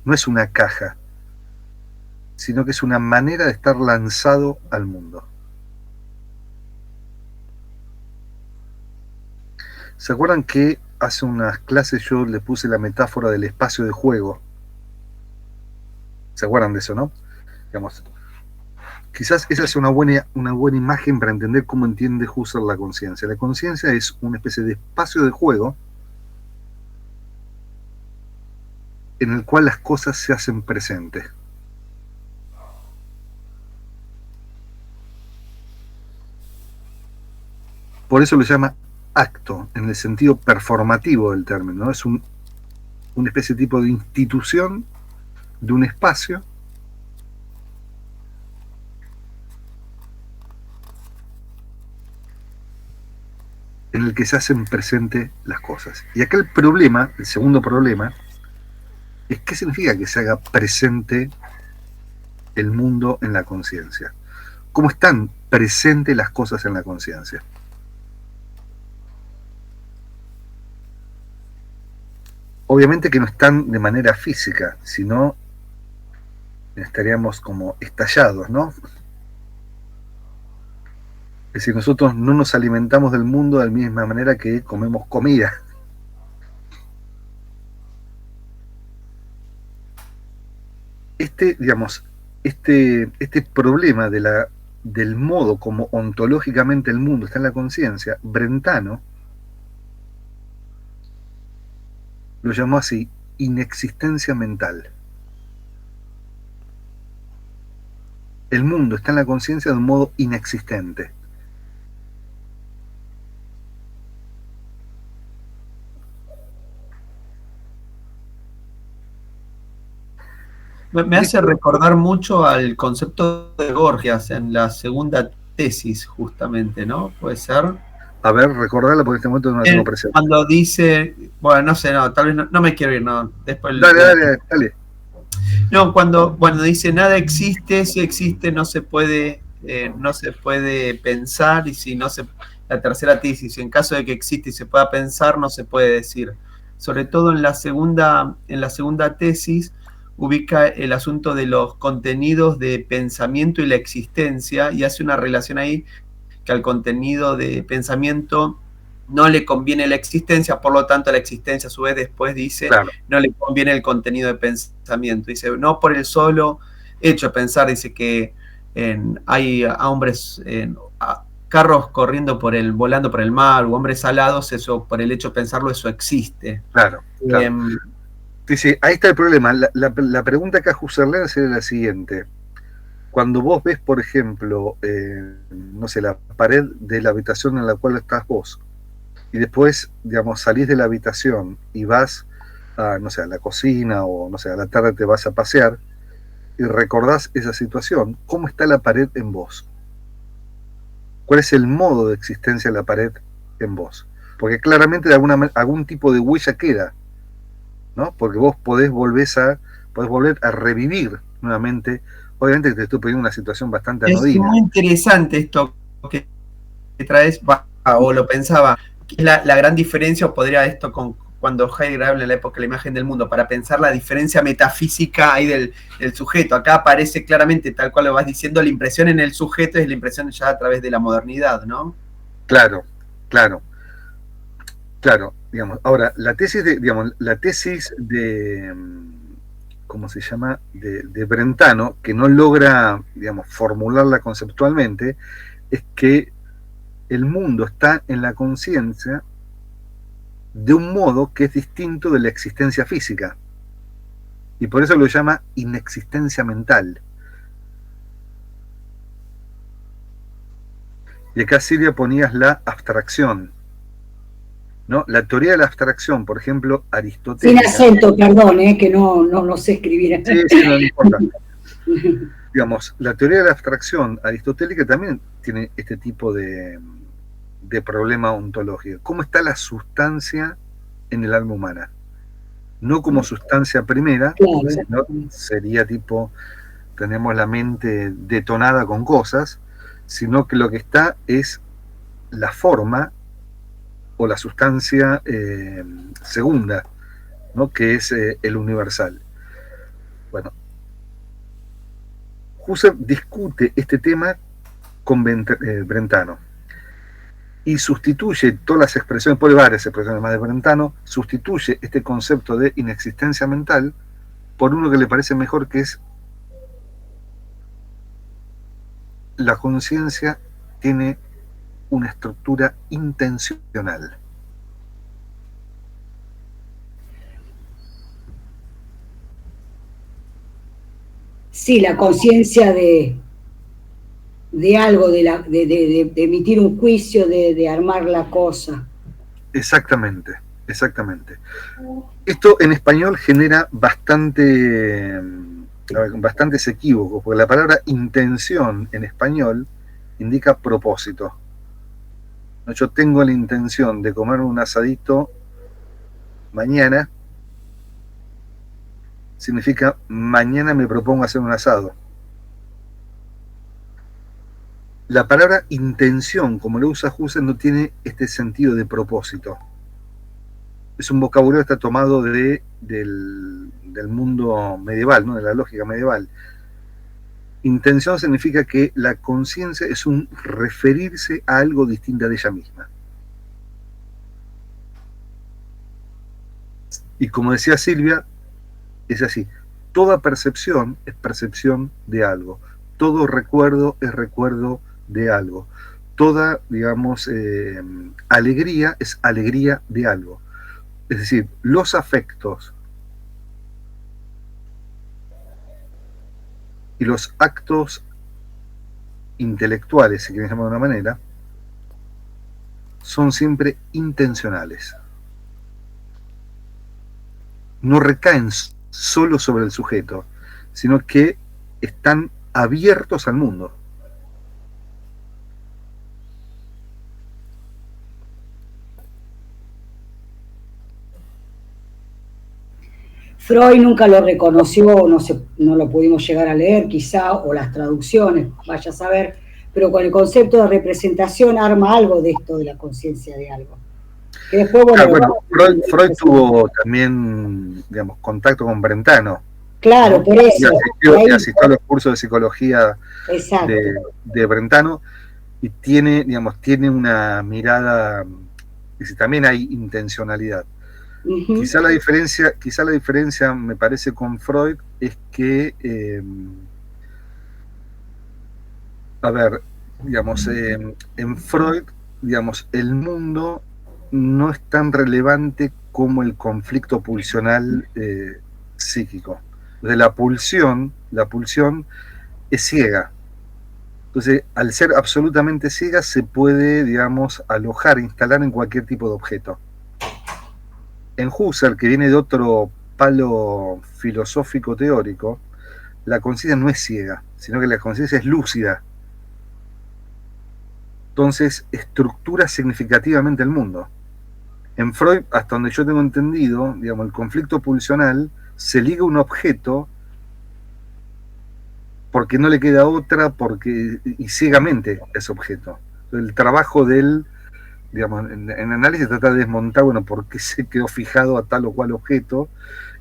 no es una caja, sino que es una manera de estar lanzado al mundo. ¿Se acuerdan que hace unas clases yo le puse la metáfora del espacio de juego? ¿Se acuerdan de eso, no? Digamos, quizás esa es una buena imagen para entender cómo entiende Husserl la conciencia. La conciencia es una especie de espacio de juego en el cual las cosas se hacen presentes. Por eso lo llama acto, en el sentido performativo del término, ¿no? Es una especie de tipo de institución de un espacio en el que se hacen presentes las cosas. Y acá el problema, el segundo problema, es qué significa que se haga presente el mundo en la conciencia. ¿Cómo están presentes las cosas en la conciencia? Obviamente que no están de manera física, sino estaríamos como estallados, ¿no? Es decir, nosotros no nos alimentamos del mundo de la misma manera que comemos comida. Este problema del modo como ontológicamente el mundo está en la conciencia, Brentano lo llamó así, inexistencia mental. El mundo está en la conciencia de un modo inexistente. Me hace recordar mucho al concepto de Gorgias en la segunda tesis, justamente, ¿no? ¿Puede ser? A ver, recordarla porque en este momento no la tengo presente. Cuando dice, bueno, no sé, no, tal vez no me quiero ir, no. Después Dale. No, cuando dice nada existe, si existe no se puede pensar, y si no se, la tercera tesis, en caso de que existe y se pueda pensar, no se puede decir. Sobre todo en la segunda tesis ubica el asunto de los contenidos de pensamiento y la existencia, y hace una relación ahí que al contenido de pensamiento no le conviene la existencia, por lo tanto la existencia a su vez después dice, claro, no le conviene el contenido de pensamiento. Dice, no por el solo hecho de pensar, dice que hay hombres, carros volando por el mar, o hombres alados, eso por el hecho de pensarlo, eso existe. Claro. Dice, ahí está el problema. La pregunta que a Husserl sería la siguiente. Cuando vos ves, por ejemplo, no sé, la pared de la habitación en la cual estás vos, y después, digamos, salís de la habitación y vas a, no sé, a la cocina, o no sé, a la tarde te vas a pasear, y recordás esa situación, ¿cómo está la pared en vos? ¿Cuál es el modo de existencia de la pared en vos? Porque claramente de algún tipo de huella queda, ¿no? Porque vos podés volver a revivir nuevamente. Obviamente te estoy poniendo una situación bastante anodina. Es muy interesante esto que traes, o lo pensaba, que es la gran diferencia, o podría esto cuando Heidegger habla en la época de la imagen del mundo, para pensar la diferencia metafísica ahí del sujeto. Acá aparece claramente, tal cual lo vas diciendo, la impresión en el sujeto es la impresión ya a través de la modernidad, ¿no? Claro. Digamos, ahora, la tesis de ¿cómo se llama? De Brentano, que no logra, digamos, formularla conceptualmente, es que el mundo está en la conciencia de un modo que es distinto de la existencia física. Y por eso lo llama inexistencia mental. Y acá, Silvia, ponías la abstracción, ¿no? La teoría de la abstracción, por ejemplo, Aristóteles. Sin acento, perdón, que no sé escribir. Sí, no importa. Digamos, la teoría de la abstracción aristotélica también tiene este tipo de problema ontológico. ¿Cómo está la sustancia en el alma humana? No como sustancia primera, sino sería tipo, tenemos la mente detonada con cosas, sino que lo que está es la forma o la sustancia segunda, ¿no? Que es el universal. Bueno, Husserl discute este tema con Brentano y sustituye todas las expresiones, pone varias expresiones más de Brentano, sustituye este concepto de inexistencia mental por uno que le parece mejor, que es la conciencia tiene una estructura intencional. Sí, la conciencia de algo, de emitir un juicio, de armar la cosa. Exactamente. Esto en español genera bastantes equívocos, porque la palabra intención en español indica propósito. Yo tengo la intención de comer un asadito mañana, significa mañana me propongo hacer un asado. La palabra intención, como lo usa Husserl, no tiene este sentido de propósito. Es un vocabulario que está tomado del mundo medieval, ¿no? De la lógica medieval. Intención significa que la conciencia es un referirse a algo distinto de ella misma. Y como decía Silvia, es así. Toda percepción es percepción de algo. Todo recuerdo es recuerdo de algo. Toda, digamos, alegría es alegría de algo. Es decir, los afectos y los actos intelectuales, si quieren llamarlo de una manera, son siempre intencionales. No recaen solo sobre el sujeto, sino que están abiertos al mundo. Freud nunca lo reconoció, no lo pudimos llegar a leer quizá, o las traducciones, vaya a saber, pero con el concepto de representación arma algo de esto de la conciencia de algo. Que después, Freud tuvo también, digamos, contacto con Brentano. Claro, ¿no? Por eso. Y asistió a los cursos de psicología de Brentano, y tiene una mirada, y también hay intencionalidad. Uh-huh. Quizá la diferencia me parece con Freud es que en Freud, digamos, el mundo no es tan relevante como el conflicto pulsional psíquico. De la pulsión es ciega. Entonces, al ser absolutamente ciega, se puede, digamos, instalar en cualquier tipo de objeto. En Husserl, que viene de otro palo filosófico teórico, la conciencia no es ciega, sino que la conciencia es lúcida. Entonces, estructura significativamente el mundo. En Freud, hasta donde yo tengo entendido, digamos, el conflicto pulsional se liga a un objeto porque no le queda otra, y ciegamente ese objeto. El trabajo del, digamos, en análisis trata de desmontar, por qué se quedó fijado a tal o cual objeto,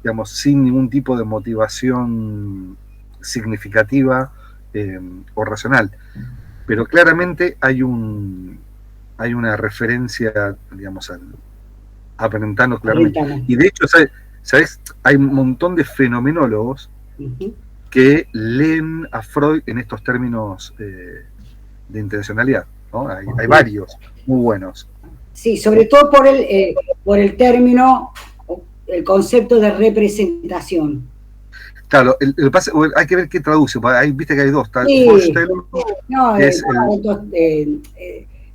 digamos, sin ningún tipo de motivación significativa o racional. Pero claramente hay una referencia, digamos, a Brentano, claramente. Y de hecho, ¿sabes? Hay un montón de fenomenólogos que leen a Freud en estos términos de intencionalidad, ¿no? Hay varios muy buenos. Sí, sobre todo por el término, el concepto de representación. Claro, hay que ver qué traduce. Ahí viste que hay dos.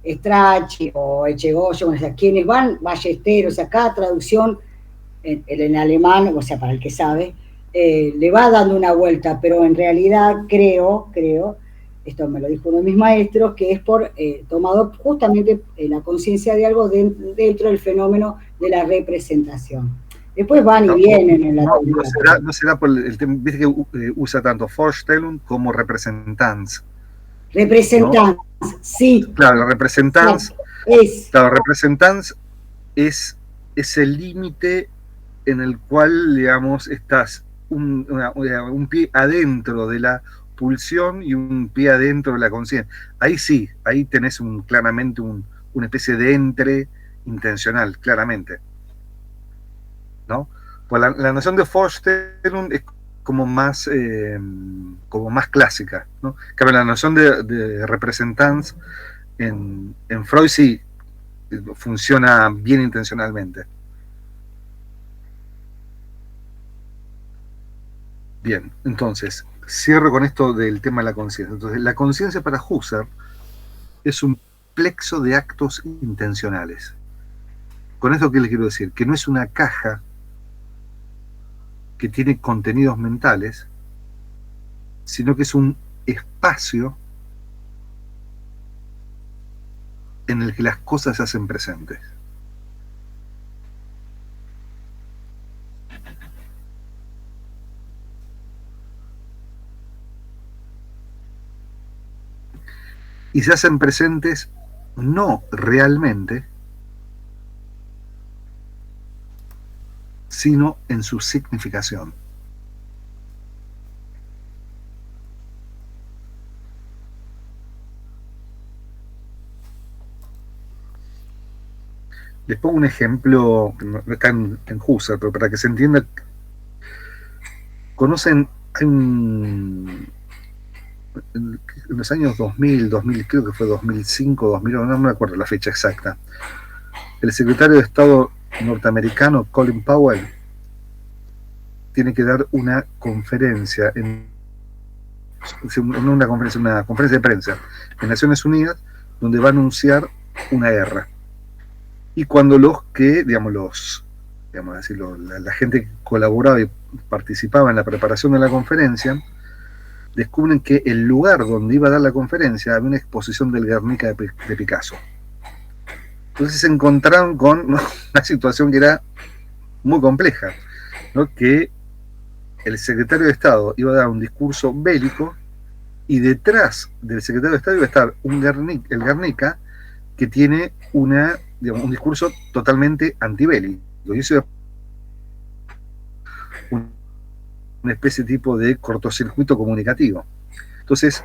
Strachey o Echegoyen, o sea, quienes van, Ballesteros, o sea, cada traducción en alemán, o sea, para el que sabe, le va dando una vuelta, pero en realidad creo, esto me lo dijo uno de mis maestros, que es tomado justamente la conciencia de algo dentro del fenómeno de la representación. Después van y vienen en la teoría. No será por el tema, viste que usa tanto Vorstellung como Repräsentanz. Repräsentanz, ¿no? Sí. Claro, Repräsentanz es el límite en el cual, digamos, estás un pie adentro de la pulsión y un pie adentro de la conciencia. Ahí sí, ahí tenés claramente una especie de entre intencional, claramente, ¿no? Pues la noción de Vorstellung es como más clásica, ¿no? Que la noción de Repräsentanz en Freud sí funciona bien intencionalmente. Bien, entonces, cierro con esto del tema de la conciencia. Entonces, la conciencia para Husserl es un plexo de actos intencionales. ¿Con esto qué les quiero decir? Que no es una caja que tiene contenidos mentales, sino que es un espacio en el que las cosas se hacen presentes. Y se hacen presentes no realmente, sino en su significación. Les pongo un ejemplo, no está en Husserl, pero para que se entienda. ¿Conocen? En los años 2000, creo que fue 2005, 2001, no me acuerdo la fecha exacta, el secretario de Estado norteamericano, Colin Powell, tiene que dar una conferencia, una conferencia de prensa en Naciones Unidas, donde va a anunciar una guerra. Y cuando la gente que colaboraba y participaba en la preparación de la conferencia, descubren que el lugar donde iba a dar la conferencia había una exposición del Guernica de Picasso. Entonces se encontraron con una situación que era muy compleja, ¿no? Que el secretario de Estado iba a dar un discurso bélico y detrás del secretario de Estado iba a estar el Guernica, que tiene un discurso totalmente antibélico. Y eso es una especie de tipo de cortocircuito comunicativo. Entonces,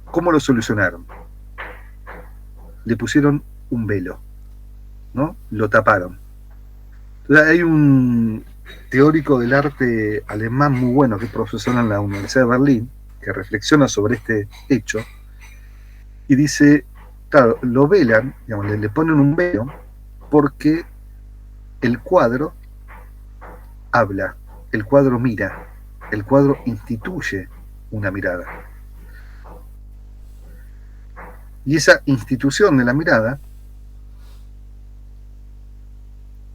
¿cómo lo solucionaron? Le pusieron un velo, ¿no? Lo taparon. Entonces, hay un teórico del arte alemán muy bueno, que es profesor en la Universidad de Berlín, que reflexiona sobre este hecho, y dice, claro, lo velan, digamos, le ponen un velo, porque el cuadro habla, el cuadro mira, el cuadro instituye una mirada. Y esa institución de la mirada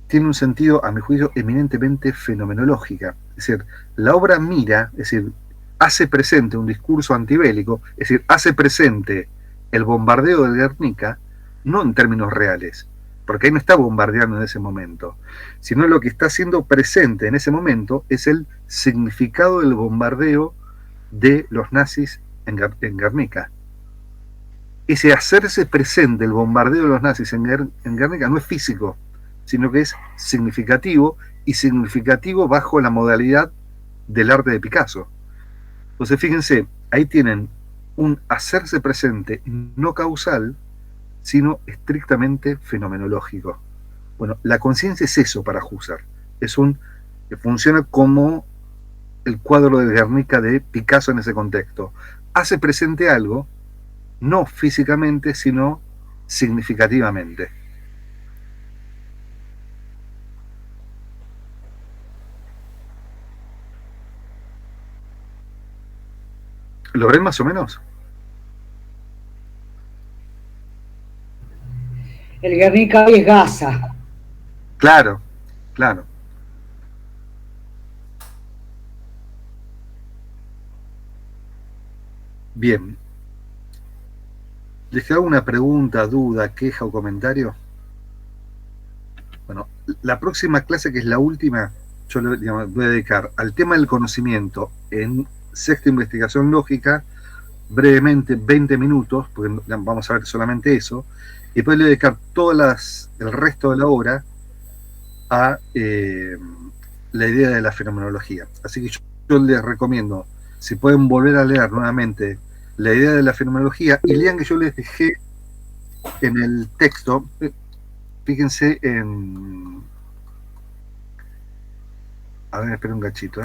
tiene un sentido, a mi juicio, eminentemente fenomenológica. Es decir, la obra mira, es decir, hace presente un discurso antibélico, es decir, hace presente el bombardeo de Guernica, no en términos reales, porque ahí no está bombardeando en ese momento, sino lo que está haciendo presente en ese momento es el significado del bombardeo de los nazis en Guernica. Ese hacerse presente el bombardeo de los nazis en Guernica no es físico, sino que es significativo, y significativo bajo la modalidad del arte de Picasso. Entonces, fíjense, ahí tienen un hacerse presente no causal, sino estrictamente fenomenológico. Bueno, la conciencia es eso para Husserl. Funciona como el cuadro de Guernica de Picasso en ese contexto. Hace presente algo, no físicamente, sino significativamente. ¿Lo ven más o menos? El Guernica hoy es Gaza. Claro, claro. Bien. ¿Les hago una pregunta, duda, queja o comentario? Bueno, la próxima clase, que es la última, yo le voy a dedicar al tema del conocimiento en sexta investigación lógica, brevemente 20 minutos, porque vamos a ver solamente eso, y después le voy a dedicar el resto de la hora a la idea de la fenomenología. Así que yo les recomiendo, si pueden volver a leer nuevamente la idea de la fenomenología, y lean que yo les dejé en el texto, fíjense en... A ver, esperen un cachito,